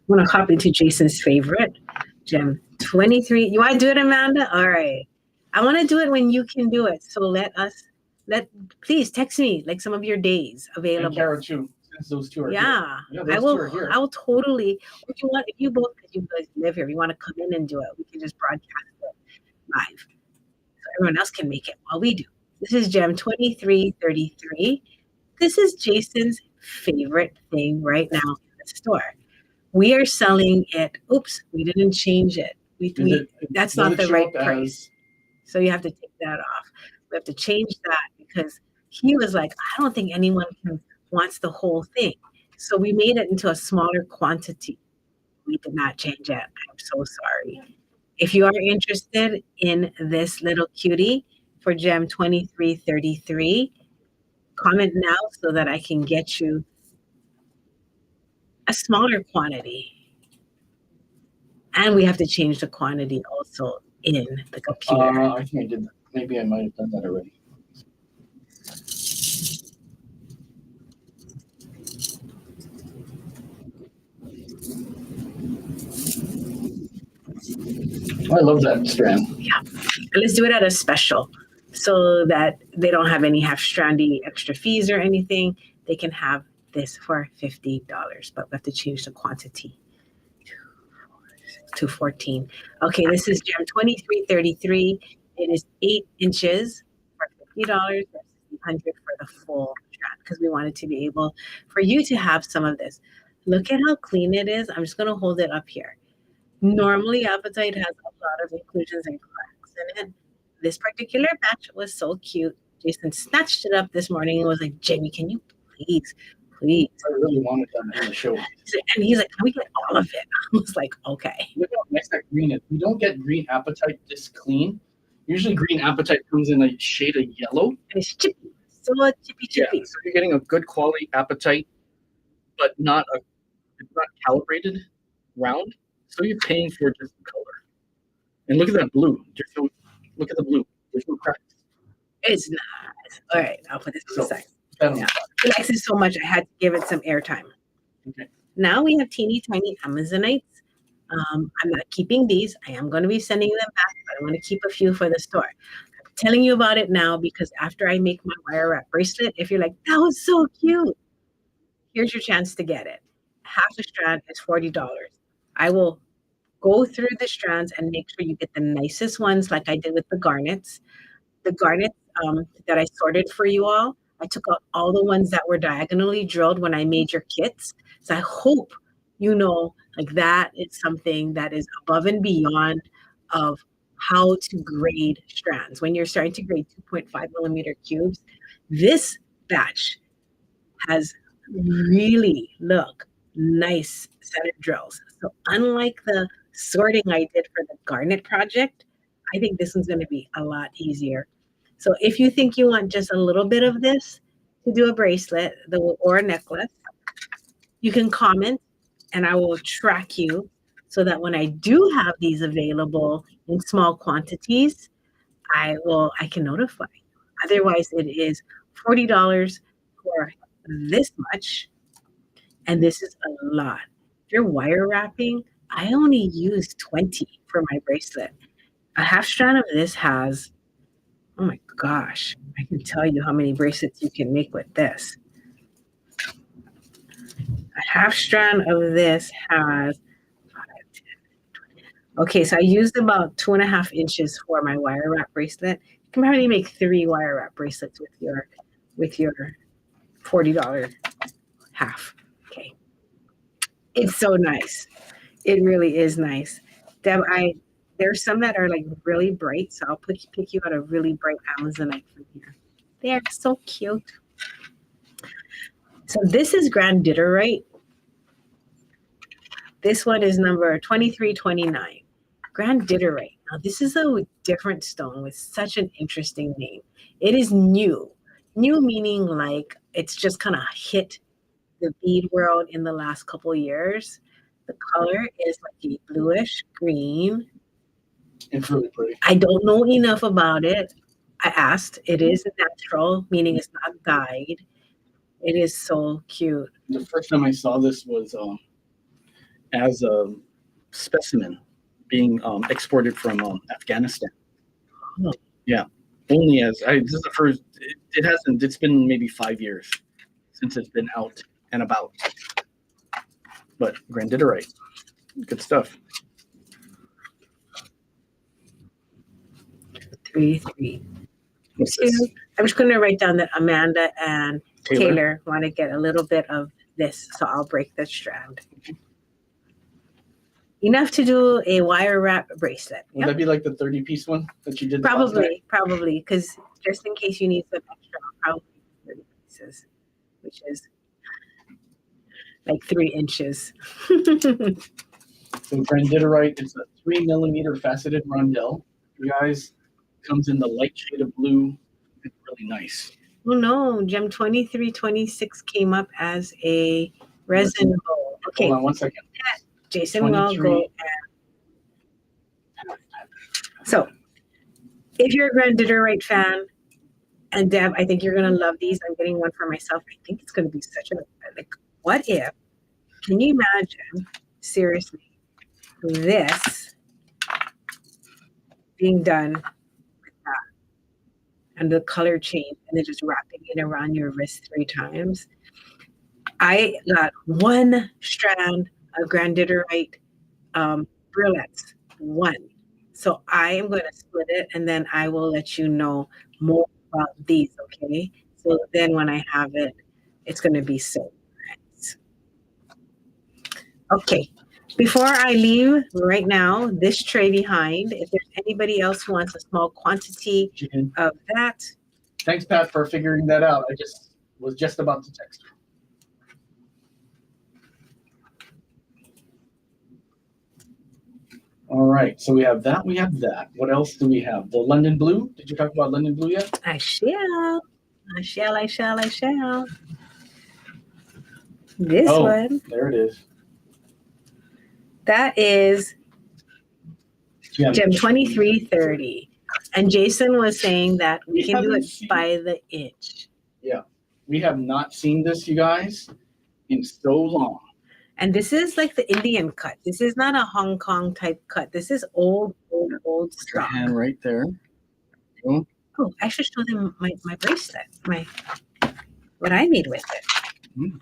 going to copy to Jason's favorite, Gem 23. You want to do it, Amanda? All right. I want to do it when you can do it. So please text me like some of your days available. And Kara too, since those two are here. Yeah, I will totally. If you both, because you guys live here, you want to come in and do it, we can just broadcast it live. So everyone else can make it while we do. This is Gem 2333. This is Jason's favorite thing right now in the store. We are selling it. Oops, we didn't change it. That's not the right price. So you have to take that off. We have to change that because he was like, I don't think anyone wants the whole thing. So we made it into a smaller quantity. We did not change it. I'm so sorry. If you are interested in this little cutie for Gem 2333, comment now so that I can get you a smaller quantity. And we have to change the quantity also. in the computer. I think I did that. Maybe I might have done that already. I love that strand. Yeah. And let's do it at a special so that they don't have any half-strandy extra fees or anything. They can have this for $50, but we have to change the quantity to 14. Okay, this is gem 2333. It is 8 inches for $50 versus 100 for the full strand because we wanted to be able for you to have some of this. Look at how clean it is. I'm just going to hold it up here. Normally, Appetite has a lot of inclusions and cracks in it. This particular batch was so cute. Jason snatched it up this morning and was like, Jamie, can you please? I really wanted that in the show. And he's like, can we get all of it? I was like, okay. Look how nice that green is. We don't get green Appetite this clean. Usually green Appetite comes in a shade of yellow. And it's chippy. So chippy. Yeah, so you're getting a good quality Appetite, but it's not calibrated round. So you're paying for just the color. And look at that blue. Look at the blue. There's no cracks. It's nice. All right, I'll put this on the side. Yeah. He likes it so much, I had to give it some airtime. Okay. Now we have teeny tiny Amazonites. I'm not keeping these. I am going to be sending them back, but I want to keep a few for the store. I'm telling you about it now because after I make my wire wrap bracelet, if you're like, that was so cute, here's your chance to get it. Half a strand is $40. I will go through the strands and make sure you get the nicest ones like I did with the garnets. The garnets that I sorted for you all, I took out all the ones that were diagonally drilled when I made your kits. So I hope you know, like that is something that is above and beyond of how to grade strands. When you're starting to grade 2.5 millimeter cubes, this batch has really nice center drills. So unlike the sorting I did for the garnet project, I think this one's going to be a lot easier. So if you think you want just a little bit of this to do a bracelet or a necklace, you can comment and I will track you so that when I do have these available in small quantities, I can notify you. Otherwise, it is $40 for this much, and this is a lot. If you're wire wrapping, I only use 20 for my bracelet. A half strand of this has, oh my gosh, I can tell you how many bracelets you can make with this. A half strand of this has 5, 10, 20. Okay, so I used about 2.5 inches for my wire wrap bracelet. You can probably make 3 wire wrap bracelets with your $40 half. Okay. It's so nice. It really is nice. Deb, there's some that are like really bright, so I'll pick you out a really bright Amazonite from here. They are so cute. So this is Granditerite. This one is number 2329. Granditerite. Now this is a different stone with such an interesting name. It is new. New meaning like it's just kind of hit the bead world in the last couple years. The color is like a bluish green. It's really pretty. I don't know enough about it. I asked. It is natural, meaning it's not dyed. It is so cute. The first time I saw this was as a specimen being exported from Afghanistan. Oh. Yeah, only this is the first. It hasn't. It's been maybe 5 years since it's been out and about. But Granditerite, good stuff. 3. What's this? I'm just going to write down that Amanda and Taylor want to get a little bit of this, so I'll break the strand. Enough to do a wire wrap bracelet. Would that be like the 30-piece one that you did? Probably, because just in case you need some extra, I'll probably 30 pieces, which is like 3 inches. So Granditerite, it's a 3 millimeter faceted rondelle. You guys, comes in the light shade of blue. It's really nice. Oh no, gem 2326 came up as a resin bowl. Okay. Hold on 1 second. Jason will go So if you're a Granditerite fan, and Deb, I think you're gonna love these. I'm getting one for myself. I think it's gonna be such a like. What if? Can you imagine? Seriously, this being done and the color change, and then just wrapping it around your wrist 3 times. I got one strand of Granditerite brillettes. One. So I am going to split it, and then I will let you know more about these. Okay. So then when I have it, it's going to be so nice. Okay. Before I leave right now, this tray behind, if there's anybody else who wants a small quantity of that. Thanks, Pat, for figuring that out. I was just about to text her. All right, so we have that. We have that. What else do we have? The London Blue. Did you talk about London Blue yet? I shall. I shall. I shall. I shall. This one. There it is. That is Gem 2330. And Jason was saying that we can do it by the inch. Yeah. We have not seen this, you guys, in so long. And this is like the Indian cut. This is not a Hong Kong type cut. This is old stock. Your hand right there. Oh, I should show them my bracelet, what I made with it.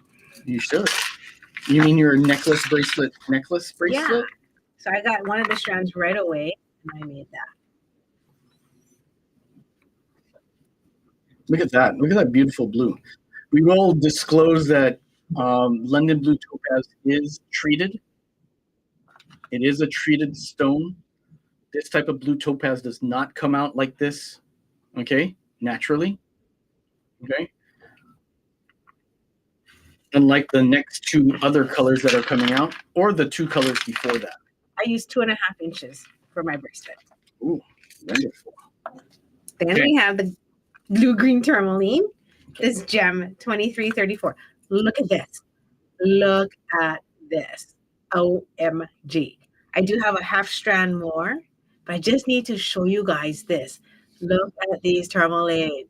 You should. You mean your necklace bracelet? Yeah. So I got one of the strands right away, and I made that. Look at that. Look at that beautiful blue. We will disclose that London Blue Topaz is treated. It is a treated stone. This type of blue topaz does not come out like this, okay, naturally, okay? Unlike the next two other colors that are coming out, or the two colors before that. I used 2.5 inches for my bracelet. Ooh, wonderful. Then we have the blue-green tourmaline. This gem 2334. Look at this. Look at this. OMG. I do have a half strand more, but I just need to show you guys this. Look at these tourmalines.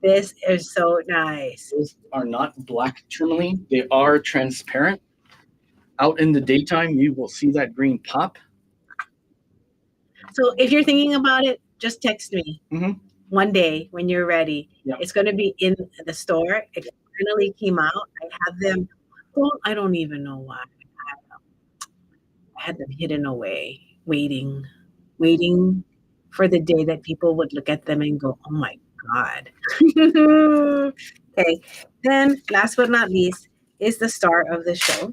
This is so nice. Those are not black tourmaline. They are transparent. Out in the daytime, you will see that green pop. So if you're thinking about it, just text me. One day when you're ready. Yep. It's going to be in the store. It finally came out. I had them. Well, I don't even know why. I had them hidden away, waiting for the day that people would look at them and go, "Oh my God." Okay. Then, last but not least, is the star of the show.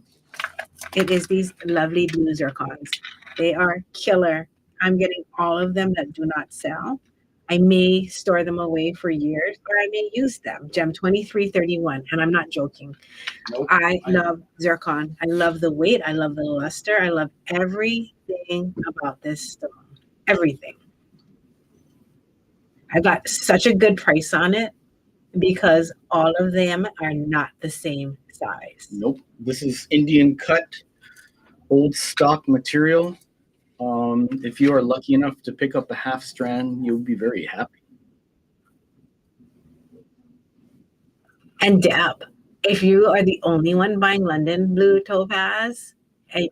It is these lovely blue zircons. They are killer. I'm getting all of them that do not sell. I may store them away for years, or I may use them. Gem 2331, and I'm not joking. Nope. I love zircon. I love the weight. I love the luster. I love everything about this stone. Everything. I got such a good price on it because all of them are not the same size. Nope. This is Indian cut, old stock material. If you are lucky enough to pick up a half strand, you'll be very happy. And Deb, if you are the only one buying London Blue Topaz,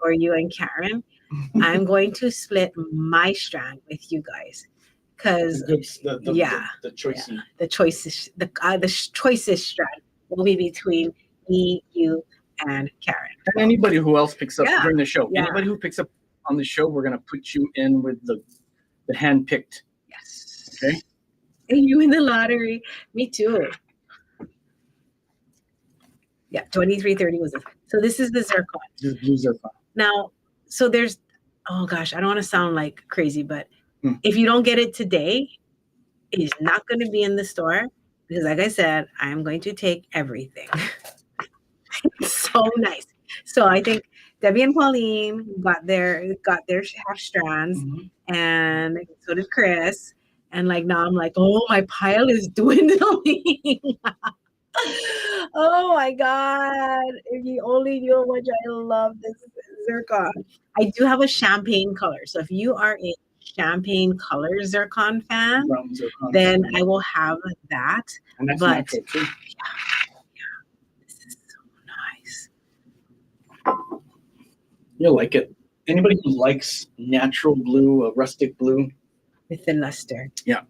or you and Karen, I'm going to split my strand with you guys. Because the choicest strand will be between me, you, and Karen. And anybody who else picks up during the show. Yeah. Anybody who picks up on the show, we're going to put you in with the hand-picked. Yes. Okay. And you in the lottery. Me too. Yeah, 2330 was it. So this is the zircon. This blue zircon. Now, so there's, oh gosh, I don't want to sound like crazy, but if you don't get it today, it is not going to be in the store because, like I said, I am going to take everything. So nice. So I think Debbie and Pauline got their half strands, and so did Chris. And like now I'm like, oh, my pile is dwindling. Oh my God! If you only knew how much I love this zircon. I do have a champagne color. So if you are a champagne color zircon fan, Brown zircon. then I will have that. And that's But natural too. this is so nice. You'll like it. Anybody who likes natural blue, a rustic blue, With the luster. Yeah.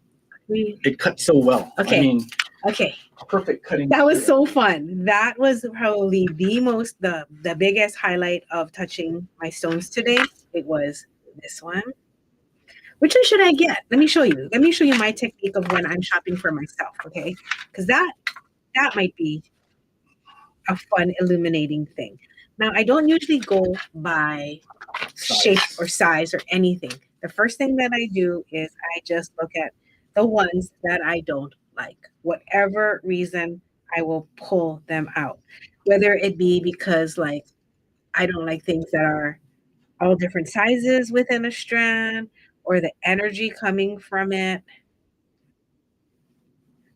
We, it cuts so well. Okay. I mean, okay. perfect cutting. That was so fun. That was probably the biggest highlight of touching my stones today. It was this one. Which one should I get? Let me show you. Let me show you my technique of when I'm shopping for myself, okay? Because that might be a fun illuminating thing. Now, I don't usually go by shape or size or anything. The first thing that I do is I just look at the ones that I don't like. Whatever reason, I will pull them out. Whether it be because like I don't like things that are all different sizes within a strand or the energy coming from it.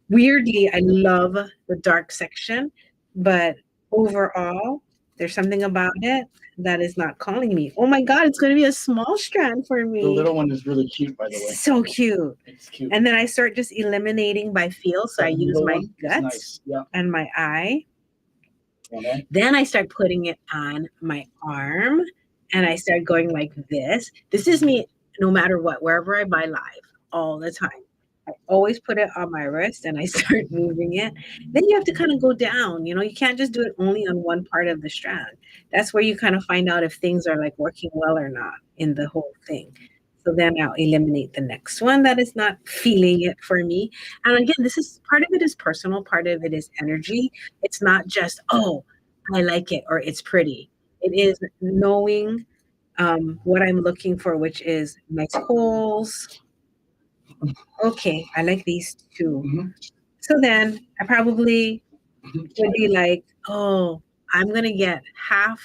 Weirdly, I love the dark section, but overall, there's something about it that is not calling me. Oh my God, it's going to be a small strand for me. The little one is really cute, by the way. So cute. It's cute. And then I start just eliminating by feel. So I use my guts nice. Yeah. and my eye. Okay. Then I start putting it on my arm and I start going like this. This is me no matter what, wherever I buy live, all the time. I always put it on my wrist and I start moving it. Then you have to kind of go down. You can't just do it only on one part of the strand. That's where you kind of find out if things are like working well or not in the whole thing. So then I'll eliminate the next one that is not feeling it for me. And again, this is part of it is personal, part of it is energy. It's not just, oh, I like it or it's pretty. It is knowing what I'm looking for, which is nice holes. Okay, I like these two. Mhm. So then I probably would be like, oh, I'm going to get half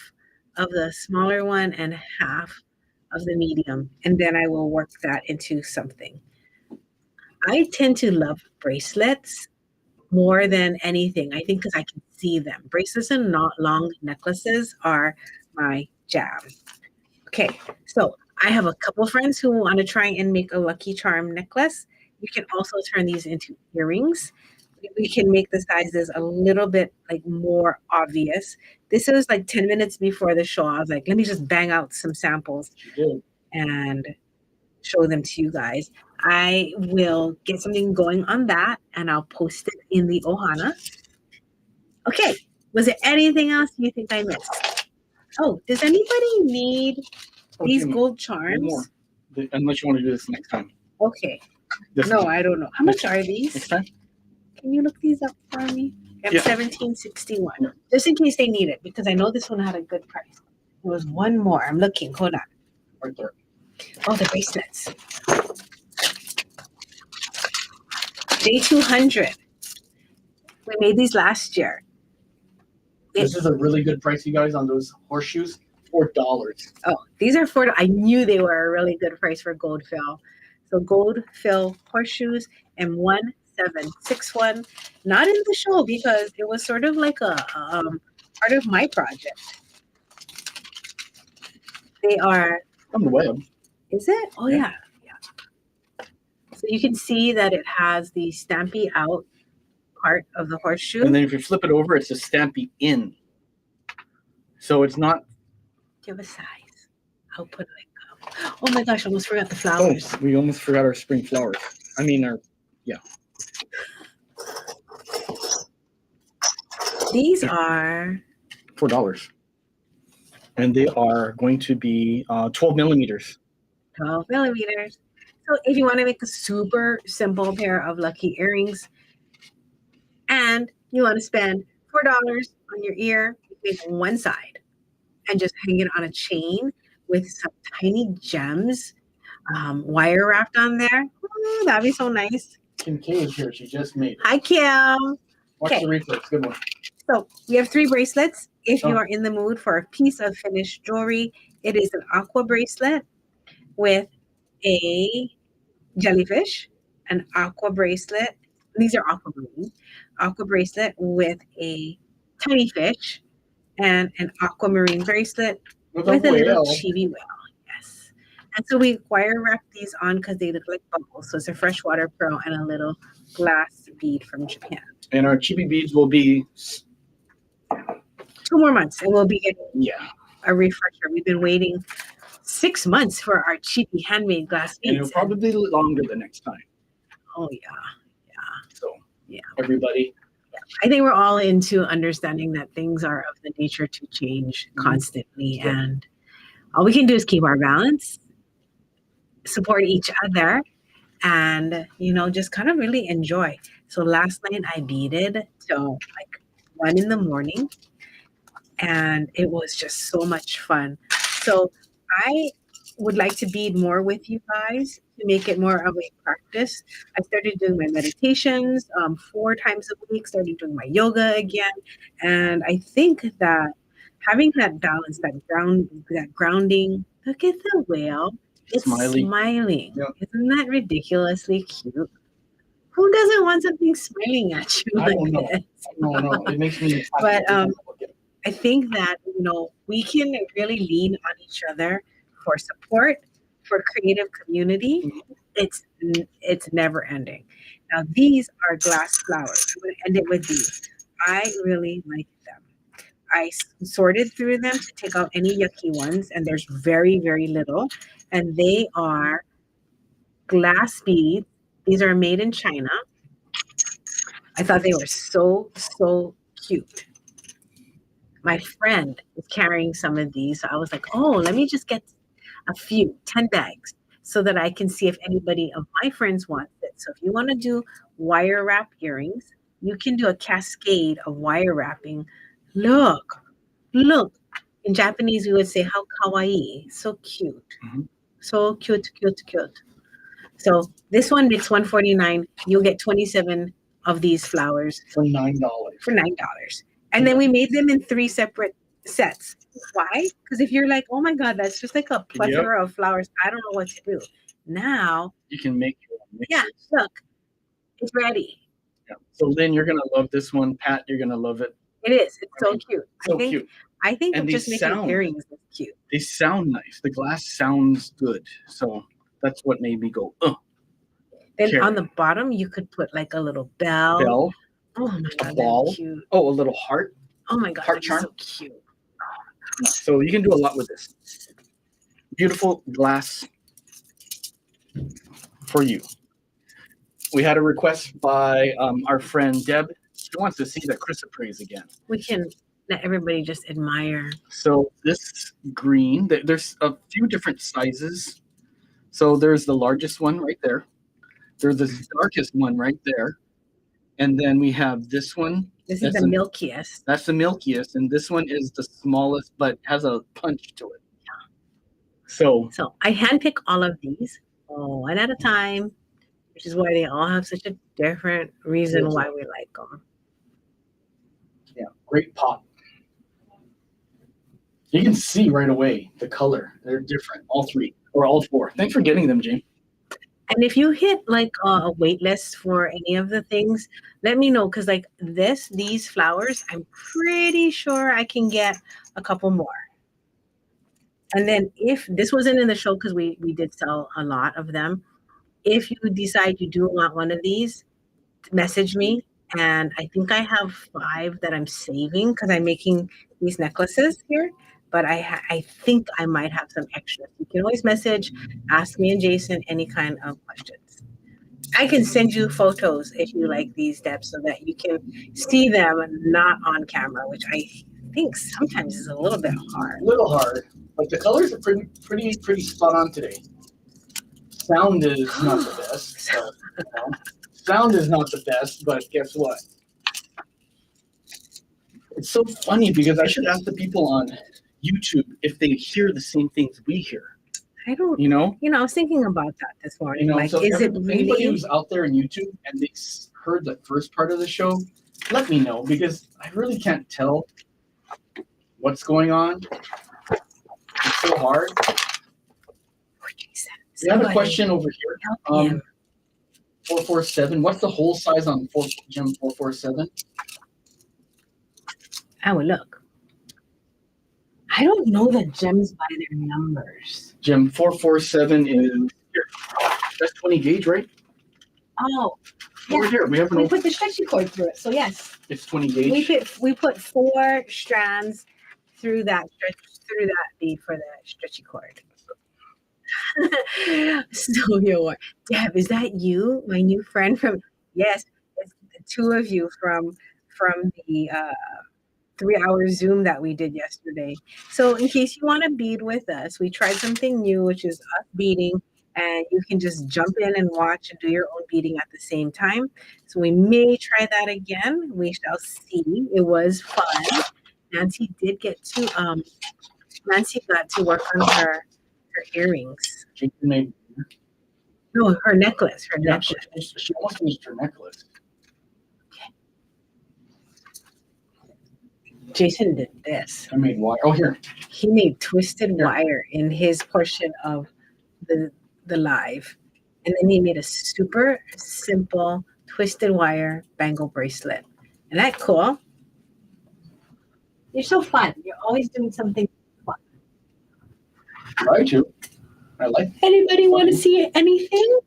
of the smaller one and half of the medium. And then I will work that into something. I tend to love bracelets more than anything. I think because I can see them. Bracelets and not long necklaces are my jam. Okay, so I have a couple friends who want to try and make a Lucky Charm necklace. You can also turn these into earrings. We can make the sizes a little bit like more obvious. This was like 10 minutes before the show. I was like, let me just bang out some samples and show them to you guys. I will get something going on that and I'll post it in the Ohana. Okay, was there anything else you think I missed? Oh, does anybody need these gold charms? More. Unless you want to do this next time. Okay. No, I don't know. How much are these? Next time? Can you look these up for me? Yeah. $17.61. Yeah. Just in case they need it, because I know this one had a good price. There was one more. I'm looking. Hold on. Right there. Oh, the bracelets. J200. We made these last year. This is a really good price, you guys, on those horseshoes. $4. Oh, these are $4. I knew they were a really good price for gold fill. So gold fill horseshoes and 1761. Not in the show because it was sort of like a part of my project. They are on the web. Is it? Oh yeah. So you can see that it has the stampy out part of the horseshoe. And then if you flip it over, it's a stampy in. So it's not. Give a size. I'll put it like. Oh my gosh! I almost forgot the flowers. Oh, we almost forgot our spring flowers. I mean, yeah. These are $4, and they are going to be 12 millimeters. 12 millimeters. So if you want to make a super simple pair of lucky earrings, and you want to spend $4 on your ear, you make one side, and just hang it on a chain with some tiny gems, wire wrapped on there. Ooh, that'd be so nice. Kim K is here. She just made it. Hi, Kim. Watch the replay. It's a good one. So we have 3 bracelets. If you are in the mood for a piece of finished jewelry, it is an aqua bracelet with a jellyfish, an aqua bracelet. These are aquamarine. Aqua bracelet with a tiny fish, and an aquamarine bracelet With a with a little whale. chibi whale. Yes. And so we wire wrap these on because they look like bubbles. So it's a freshwater pearl and a little glass bead from Japan. And our chibi beads will be 2 more months and we'll be getting yeah, a refresher. We've been waiting 6 months for our chibi handmade glass and it'll beads. probably be longer the next time. Oh yeah, So yeah. everybody, I think we're all into understanding that things are of the nature to change constantly, Yeah. and all we can do is keep our balance, support each other, and just kind of really enjoy. So last night I beaded till like 1 in the morning, and it was just so much fun. So I would like to bead more with you guys to make it more of a practice. I started doing my meditations 4 times a week, started doing my yoga again, and I think that having that balance, that grounding. Look at the whale. It's smiley. smiling. Yeah. Isn't that ridiculously cute? Who doesn't want something smiling at you I like don't know. this? No, it makes me happy. But I think that we can really lean on each other for support, for creative community. It's never ending. Now these are glass flowers. I'm going to end it with these. I really like them. Sorted through them to take out any yucky ones, and there's very very little, and they are glass beads. These are made in China. I thought they were so cute. My friend is carrying some of these. So I was like, oh, let me just get a few, 10 bags, so that I can see if anybody of my friends wants it. So if you want to do wire wrap earrings, you can do a cascade of wire wrapping. Look, look. In Japanese, we would say, how kawaii. So cute. Mhm. So cute, cute, cute. So this one makes 149. You'll get 27 of these flowers for $9. for $9. And then we made them in 3 separate sets. Why? Because if you're like, oh my God, that's just like a plethora of flowers, I don't know what to do. Now, You can make your own mixes. yeah, look, it's ready. Yeah. So Lynn, you're gonna love this one. Pat, you're gonna love it. It is. It's so cute. So cute. I think And of they just making sound- earrings is cute. They sound nice. The glass sounds good. So that's what made me go, oh. Then Carry. on the bottom, you could put like a little bell. Bell. Oh my God, ball. that's cute. Oh, a little heart. Oh my God, Heart that's charm. so cute. So you can do a lot with this. Beautiful glass for you. We had a request by our friend Deb. She wants to see the chrysoprase again. We can let everybody just admire. So this green, there's a few different sizes. So there's the largest one right there. There's the darkest one right there. And then we have this one. This is the milkiest. That's the milkiest. And this one is the smallest, but has a punch to it. So I handpick all of these one at a time, which is why they all have such a different reason why we like them. Yeah, great pop. You can see right away the color. They're different, all three or all four. Thanks for getting them, Jane. And if you hit like a wait list for any of the things, let me know, because like these flowers, I'm pretty sure I can get a couple more. And then if this wasn't in the show, because we did sell a lot of them, if you decide you do want one of these, message me. And I think I have 5 that I'm saving because I'm making these necklaces here. But I think I might have some extras. You can always message, ask me and Jason any kind of questions. I can send you photos if you like these, Deb, so that you can see them not on camera, which I think sometimes is a little bit hard. A little hard, but the colors are pretty spot on today. Sound is not the best. Sound is not the best, but guess what? It's so funny because I should ask the people on YouTube if they hear the same things we hear. I don't. I was thinking about that this morning. So is it really? Anybody who's out there on YouTube and they heard the first part of the show, let me know, because I really can't tell what's going on. It's so hard. We have a question over here. 447. What's the hole size on Gem 447? I would look. I don't know the gems by their numbers. Gem 447 is here. That's 20 gauge, right? Oh, Over yeah. here. We have We put the stretchy cord through it. So yes, it's 20 gauge. we put 4 strands through that bead for the stretchy cord. So your Deb, is that you, my new friend from? Yes, it's the two of you from the 3 hour Zoom that we did yesterday. So, in case you want to bead with us, we tried something new, which is us beading, and you can just jump in and watch and do your own beading at the same time. So, we may try that again. We shall see. It was fun. Nancy did get to Nancy got to work on her earrings. She made, No, her necklace. Her yeah, necklace. she almost finished her necklace. Jason did this. I made wire. Oh, here. He made twisted Here. wire in his portion of the live, and then he made a super simple twisted wire bangle bracelet. Isn't that cool? You're so fun. You're always doing something fun. Try to. I like. Anybody want to see anything?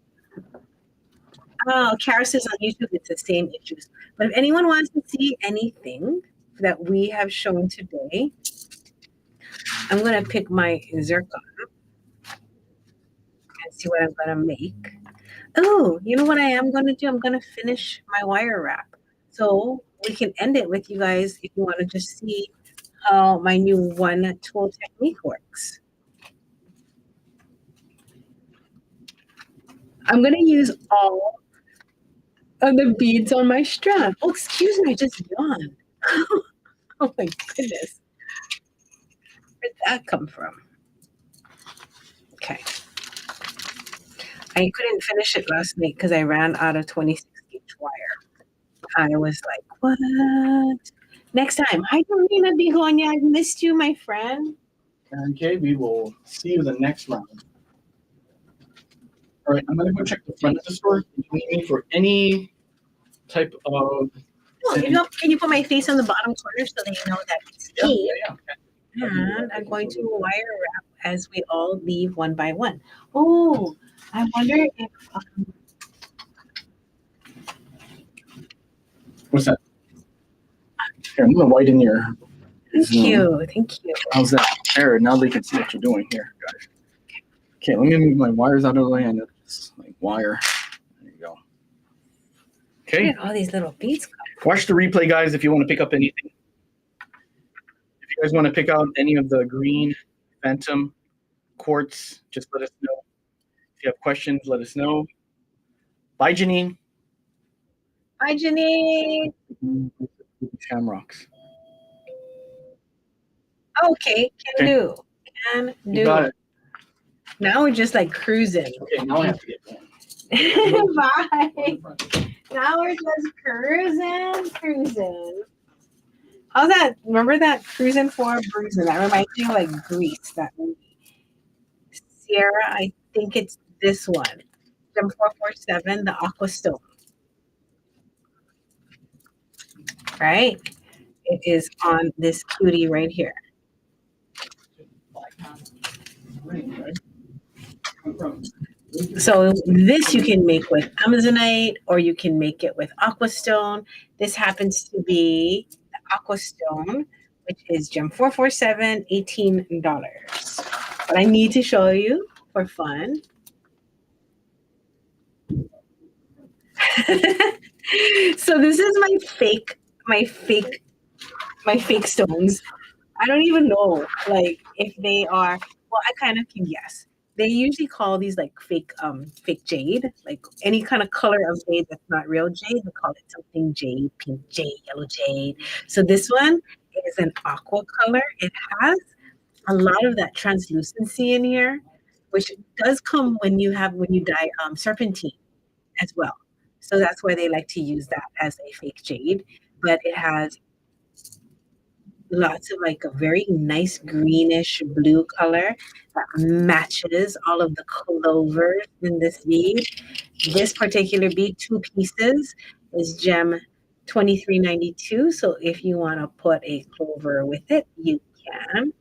Oh, Kara says on YouTube it's the same issues. But if anyone wants to see anything that we have shown today, I'm going to pick my zircon and see what I'm going to make. Oh, you know what I am going to do? I'm going to finish my wire wrap. So we can end it with you guys if you want to just see how my new one tool technique works. I'm going to use all of the beads on my strap. Oh, excuse me, I just yawned. Oh my goodness. Where'd that come from? Okay. I couldn't finish it last night because I ran out of 26 gauge wire. I was like, what? Next time. Hi, Dorina Bigonia. I missed you, my friend. Okay, we will see you the next round. All right, I'm going to go check the front of the store. If you need me for any type of. No, can you put my face on the bottom corner so that you know that it's me? Yeah. And I'm going to wire wrap as we all leave one by one. Oh, I wonder if. What's that? Here, I'm going to whiten your. Thank you. Thank you. How's that? There, now they can see what you're doing here, guys. Okay, let me move my wires out of the way. I know it's like wire. There you go. Okay. Look at all these little beads. Watch the replay, guys, if you want to pick up anything. If you guys want to pick out any of the green phantom quartz, just let us know. If you have questions, let us know. Bye, Janine. Bye, Janine. Shamrocks. Okay, can do. Can do. You got it. Now we're just like cruising. Okay, now I have to get going. Bye. Now we're just cruising. How's that? Remember that cruising for bruising? That reminds me of like Grease, that movie. Sierra, I think it's this one. Gem 447, the Aqua Stone. Right? It is on this cutie right here. So this you can make with Amazonite or you can make it with Aquastone. This happens to be the Aquastone, which is Gem 447, $18. But I need to show you for fun. So this is my fake stones. I don't even know like if they are, well, I kind of can guess. They usually call these like fake jade, like any kind of color of jade that's not real jade. They call it something jade, pink jade, yellow jade. So this one is an aqua color. It has a lot of that translucency in here, which does come when you dye serpentine as well. So that's why they like to use that as a fake jade. But it has lots of like a very nice greenish blue color that matches all of the clovers in this bead. This particular bead, 2 pieces, is gem 2392. So if you want to put a clover with it, you can.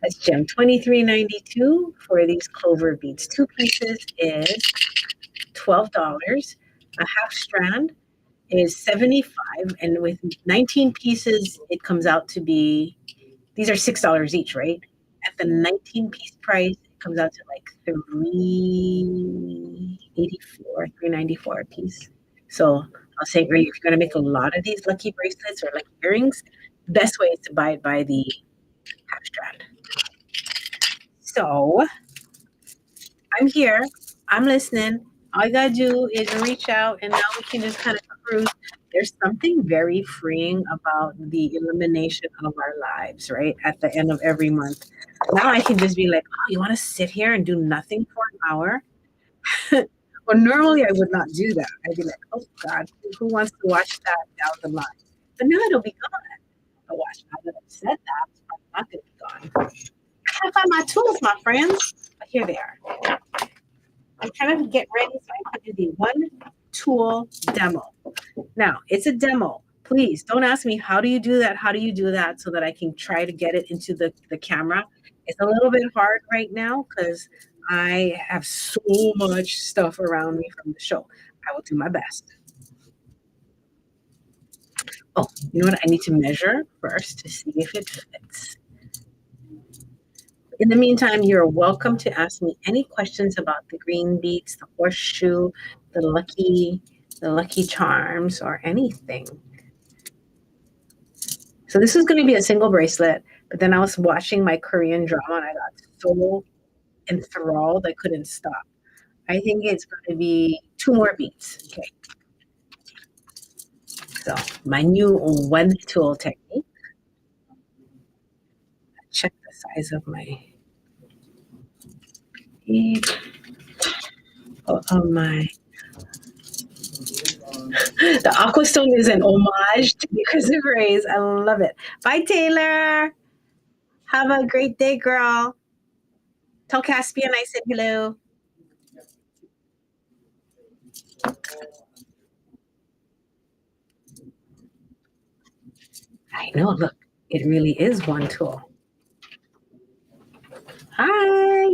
That's gem 23.92 for these Clover beads. Two pieces is $12. A half strand is 75, and with 19 pieces, it comes out to be, these are $6 each, right? At the 19 piece price, it comes out to like 384, 394 a piece. So I was saying earlier, if you're gonna make a lot of these lucky bracelets or lucky earrings, the best way is to buy it by the half strand. So I'm here. I'm listening. All you gotta do is reach out, and now we can just kind of cruise. There's something very freeing about the elimination of our lives, right? At the end of every month. Now I can just be like, oh, you want to sit here and do nothing for an hour? Well, normally I would not do that. I'd be like, oh God, who wants to watch that down the line? But now it'll be gone. But watch, now that I've said that, it's probably not going to be gone. I gotta find my tools, my friends. But here they are. I'm trying to get ready so I can do the one tool demo. Now, it's a demo. Please don't ask me, how do you do that? How do you do that? So that I can try to get it into the camera. It's a little bit hard right now because I have so much stuff around me from the show. I will do my best. Oh, you know what? I need to measure first to see if it fits. In the meantime, you're welcome to ask me any questions about the green beads, the horseshoe, the lucky charms, or anything. So this is going to be a single bracelet, but then I was watching my Korean drama and I got so enthralled I couldn't stop. I think it's going to be two more beats. Okay. So my new one tool technique. Check the size of my bead. Of my the aqua stone is an homage to the Christmas rays. I love it. Bye, Taylor. Have a great day, girl. Tell Caspian I said hello. I know. Look, it really is one tool. Hi.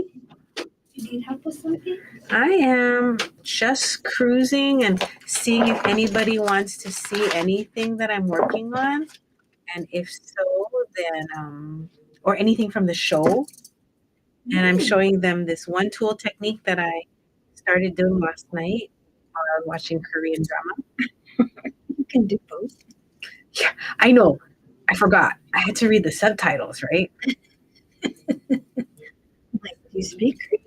You need help with something? I am just cruising and seeing if anybody wants to see anything that I'm working on. And if so, then, or anything from the show. And I'm showing them this one tool technique that I started doing last night while I was watching Korean drama. You can do both. Yeah, I know. I forgot. I had to read the subtitles, right? Like, do you speak Korean?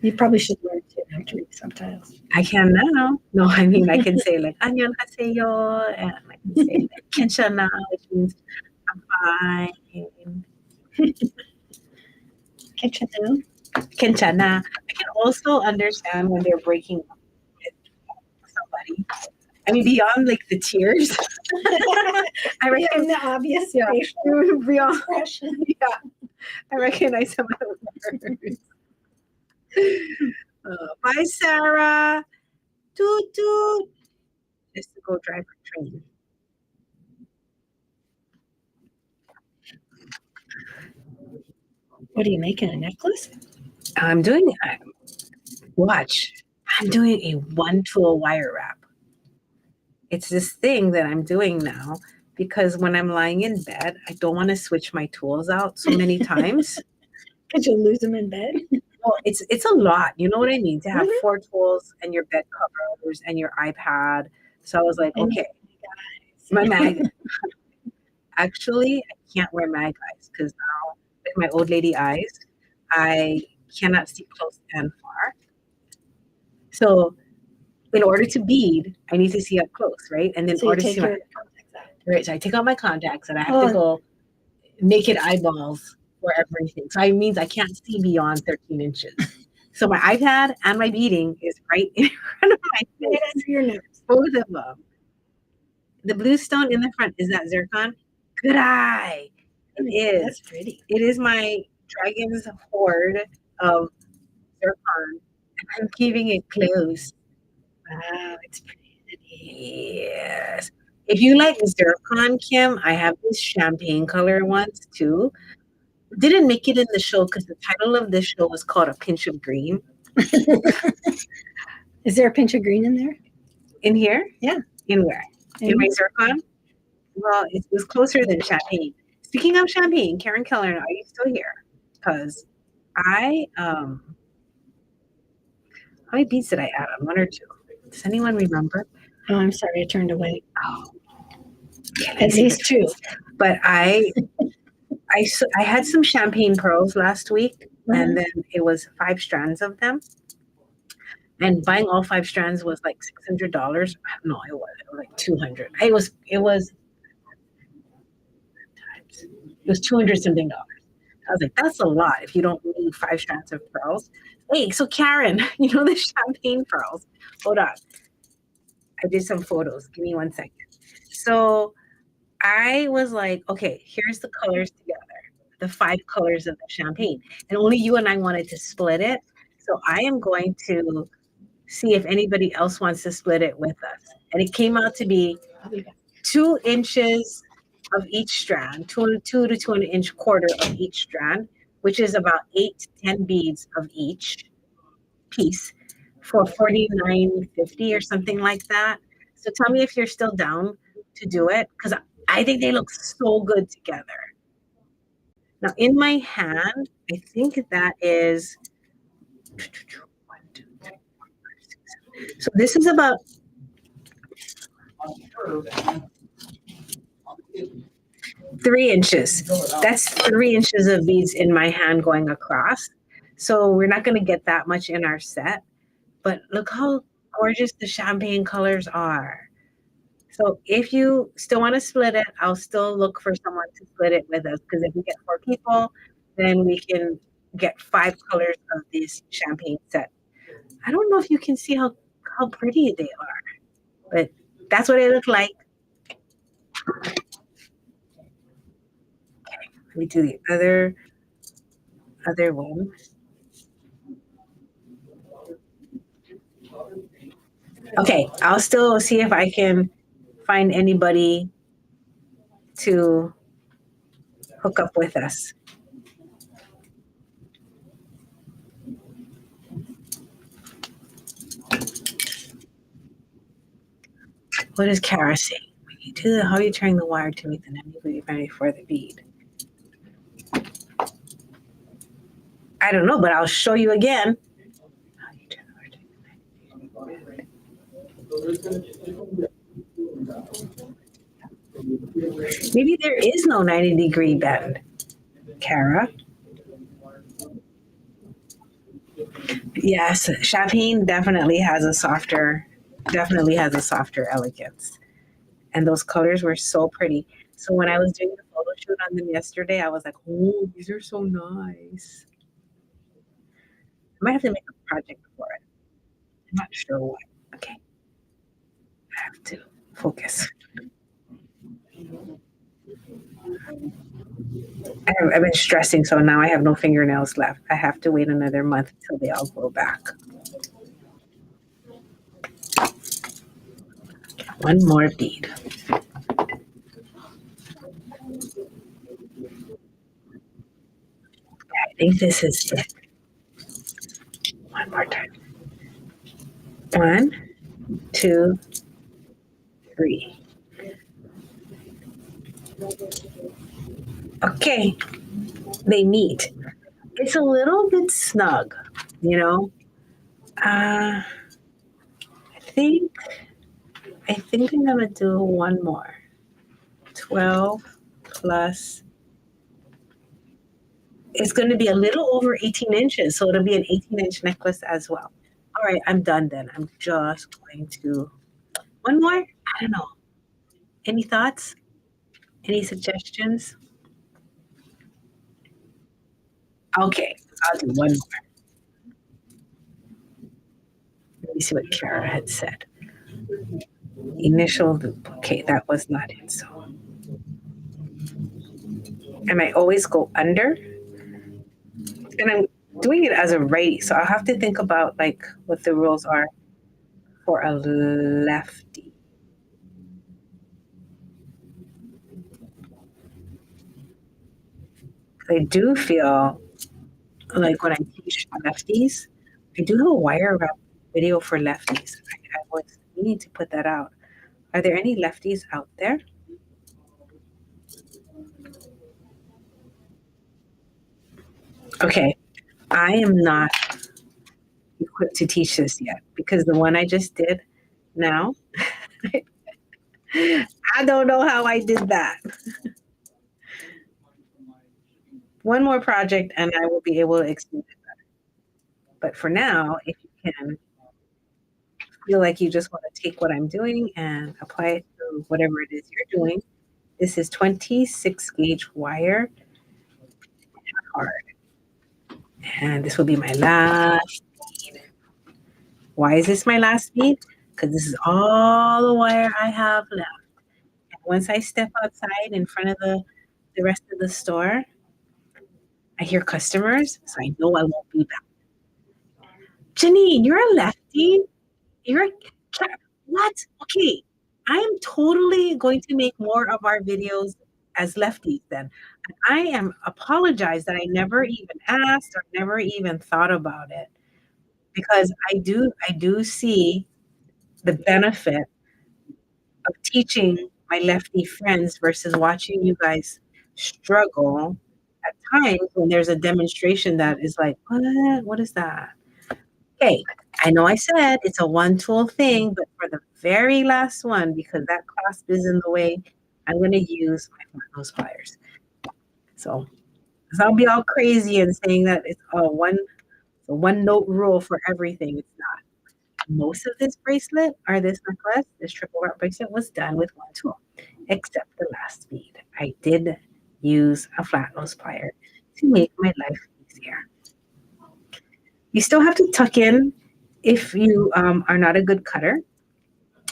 You probably should learn to read subtitles. I can now. No, I mean I can say like 안녕하세요 and I can say like 괜찮아, which means I'm fine. 괜찮아요? 괜찮아. I can also understand when they're breaking up with somebody. I mean beyond like the tears. I Beyond reckon the obvious yeah, facial beyond expression. yeah, I recognize some of those words. Bye, Sarah. Toot toot. Just to go drive her train. What are you making, a necklace? I'm doing watch. I'm doing a one tool wire wrap. It's this thing that I'm doing now because when I'm lying in bed, I don't want to switch my tools out so many times. Because you'll lose them in bed. Well, it's a lot. You know what I mean? To have Mhm. 4 tools and your bed covers and your iPad. So I was like, And okay, my mag. Actually, I can't wear mag eyes because now with my old lady eyes, I cannot see close and far. So in order to bead, I need to see up close, right? And then in So you order to take see my your contacts out. right, so I take out my contacts and I have to Oh. go naked eyeballs for everything. So it means I can't see beyond 13 inches. So my iPad and my beading is right in front of my Right face, under your nose. both of them. The blue stone in the front, is that zircon? Good eye. It is. That's pretty. It is my dragon's hoard of zircon. And I'm keeping it close. Wow, it's pretty. Yes. If you like zircon, Kim, I have these champagne color ones too. Didn't make it in the show because the title of this show was called A Pinch of Green. Is there a pinch of green in there? In here? Yeah. In where? In my zircon? Well, it was closer than champagne. Speaking of champagne, Karen Keller, are you still here? Because I how many beads did I add on? One or two? Does anyone remember? Oh, I'm sorry, I turned away. Oh, okay, let me At see if least two. But I had some champagne pearls last week, and then it was 5 strands of them. And buying all 5 strands was like $600. No, it was like 200. It was 200 something dollars. I was like, that's a lot if you don't need 5 strands of pearls. Hey, so Karen, you know the champagne pearls. Hold on. I did some photos. Give me 1 second. So I was like, okay, here's the colors together, the 5 colors of the champagne. And only you and I wanted to split it. So I am going to see if anybody else wants to split it with us. And it came out to be 2 inches of each strand, two to 2 inch quarter of each strand, which is about 8 to 10 beads of each piece for $49.50 or something like that. So tell me if you're still down to do it because I think they look so good together. Now in my hand, I think that is 1, 2, 3, 4, 5, 6, 7. So this is about 3 inches. That's 3 inches of beads in my hand going across. So we're not going to get that much in our set. But look how gorgeous the champagne colors are. So if you still want to split it, I'll still look for someone to split it with us. Because if we get 4 people, then we can get 5 colors of this champagne set. I don't know if you can see how pretty they are, but that's what they look like. Let me do the other one. Okay, I'll still see if I can find anybody to hook up with us. What does Kara say? When you do how are you turning the wire to meet the negativity before the bead? I don't know, but I'll show you again. Maybe there is no 90-degree bend, Kara. Yes, champagne definitely has a softer elegance. And those colors were so pretty. So when I was doing the photo shoot on them yesterday, I was like, oh, these are so nice. I might have to make a project for it. I'm not sure what. Okay. I have to focus. I've been stressing, so now I have no fingernails left. I have to wait another month until they all grow back. One more bead. I think this is it. One more time. 1, 2, 3. Okay, they meet. It's a little bit snug, you know. I think I'm gonna do one more. 12 plus. It's going to be a little over 18 inches, so it'll be an 18-inch necklace as well. All right, I'm done then. I'm just going to one more. I don't know. Any thoughts? Any suggestions? Okay, I'll do one more. Let me see what Kara had said. Initial loop. Okay, that was not it. So, and I always go under, and I'm doing it as a righty, so I'll have to think about like what the rules are for a lefty. I do feel like when I teach lefties, I do have a wire wrap video for lefties. We need to put that out. Are there any lefties out there? Okay, I am not equipped to teach this yet because the one I just did now, I don't know how I did that. One more project and I will be able to explain it better. But for now, if you can feel like you just want to take what I'm doing and apply it to whatever it is you're doing, this is 26 gauge wire hard. And this will be my last bead. Why is this my last bead? Because this is all the wire I have left. And once I step outside in front of the rest of the store, I hear customers, so I know I won't be back. Janine, you're a lefty. You're a what? Okay, I am totally going to make more of our videos as lefties then. I am apologize that I never even asked or never even thought about it because I do see the benefit of teaching my lefty friends versus watching you guys struggle at times when there's a demonstration that is like, what is that? Okay, I know I said it's a one tool thing, but for the very last one, because that clasp is in the way, I'm going to use my flat nose pliers. So, 'cause I'll be all crazy and saying that it's a one note rule for everything. It's not. Most of this bracelet or this necklace, this triple wrap bracelet was done with one tool, except the last bead. I did use a flat nose plier to make my life easier. You still have to tuck in if you are not a good cutter.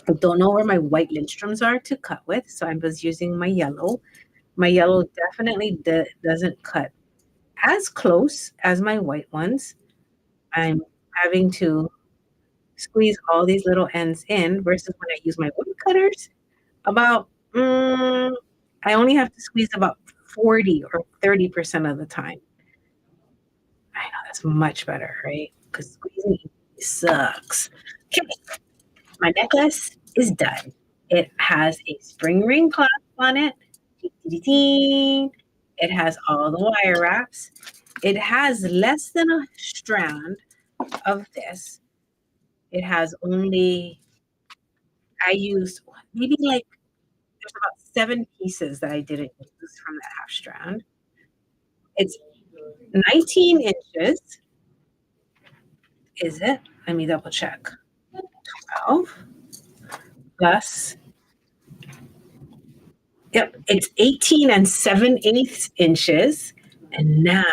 I don't know where my white Lindstroms are to cut with, so I was using my yellow. My yellow definitely doesn't cut as close as my white ones. I'm having to squeeze all these little ends in versus when I use my wood cutters, about, I only have to squeeze about 40 or 30% of the time. I know that's much better, right? Because squeezing sucks. Okay, my necklace is done. It has a spring ring clasp on it. It has all the wire wraps. It has less than a strand of this. It has only, I used maybe like, there's about 7 pieces that I didn't use from that half strand. It's 19 inches. Is it? Let me double check. 12 plus, yep, it's 18 and 7/8 inches. And now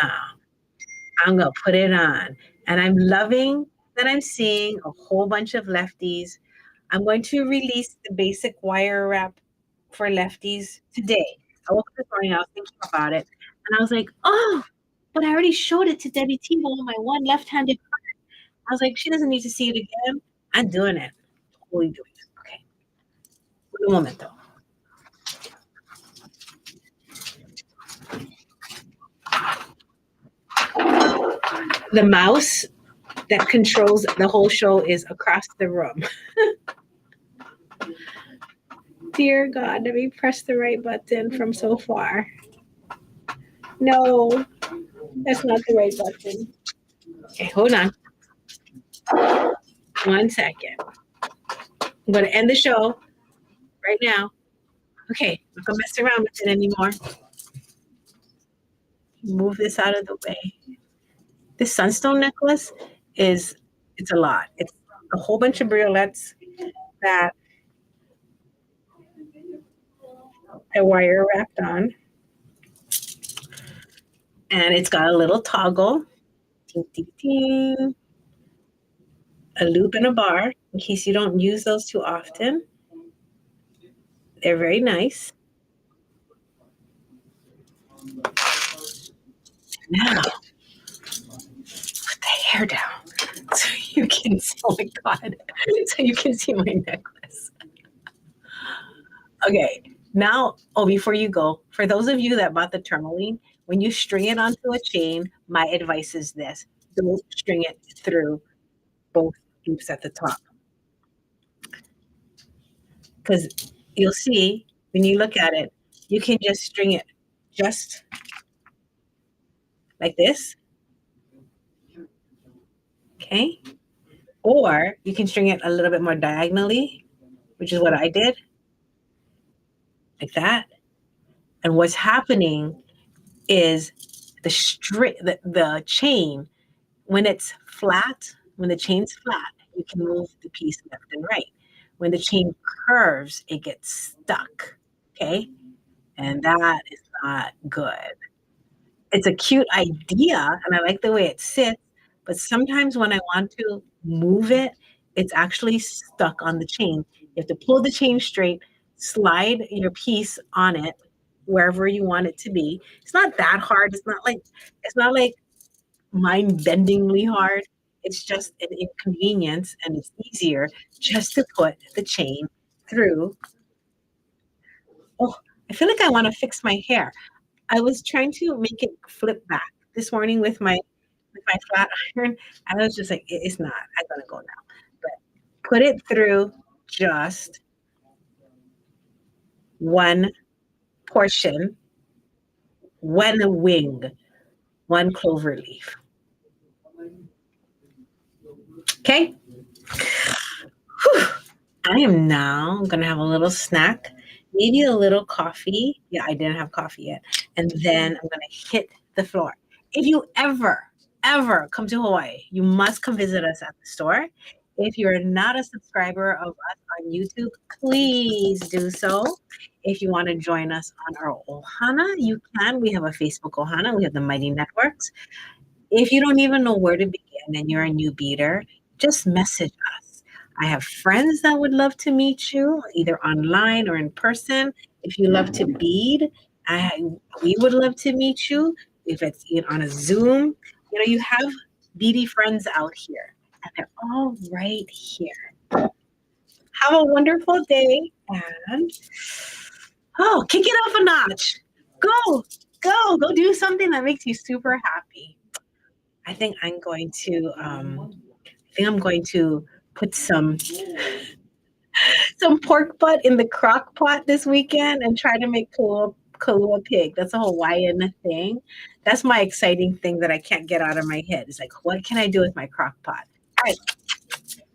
I'm going to put it on. And I'm loving that I'm seeing a whole bunch of lefties. I'm going to release the basic wire wrap for lefties today. I woke up this morning, I was thinking about it, and I was like, oh, but I already showed it to Debbie Tebow on my one left-handed card. I was like, she doesn't need to see it again. I'm doing it. Totally doing it. Okay. Un momento. The mouse that controls the whole show is across the room. Dear God, let me press the right button from so far. No, that's not the right button. Okay, hold on. 1 second. I'm going to end the show right now. Okay, I'm not going to mess around with it anymore. Move this out of the way. This sunstone necklace it's a lot. It's a whole bunch of briolettes that I wire wrapped on. And it's got a little toggle. Ding, ding, ding. A loop and a bar in case you don't use those too often. They're very nice. Now, put the hair down so you can see, oh my God, so you can see my necklace. Okay, now, before you go, for those of you that bought the tourmaline, when you string it onto a chain, my advice is this: don't string it through both loops at the top, because you'll see when you look at it, you can just string it just like this, okay? Or you can string it a little bit more diagonally, which is what I did, like that. And what's happening is the chain, when it's flat, when the chain's flat, you can move the piece left and right. When the chain curves, it gets stuck, okay? And that is not good. It's a cute idea, and I like the way it sits, but sometimes when I want to move it, it's actually stuck on the chain. You have to pull the chain straight, slide your piece on it wherever you want it to be. It's not that hard. It's not like mind-bendingly hard. It's just an inconvenience, and it's easier just to put the chain through. Oh, I feel like I want to fix my hair. I was trying to make it flip back this morning with my flat iron. I was just like, it's not. I'm gonna go now. But put it through just one portion, one wing, one clover leaf. Okay. Whew. I am now gonna have a little snack, maybe a little coffee. Yeah, I didn't have coffee yet. And then I'm gonna hit the floor. If you ever come to Hawaii, you must come visit us at the store. If you're not a subscriber of us on YouTube, please do so. If you want to join us on our Ohana, you can. We have a Facebook Ohana. We have the Mighty Networks. If you don't even know where to begin and you're a new beater, just message us. I have friends that would love to meet you, either online or in person. If you love to bead, we would love to meet you. If it's on a Zoom, you have beady friends out here, and they're all right here. Have a wonderful day, and kick it up a notch. Go do something that makes you super happy. I think I'm going to put some pork butt in the crock pot this weekend and try to make Kalua pig. That's a Hawaiian thing. That's my exciting thing that I can't get out of my head. It's like, what can I do with my crock pot? All right.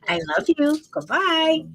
I love you. Goodbye.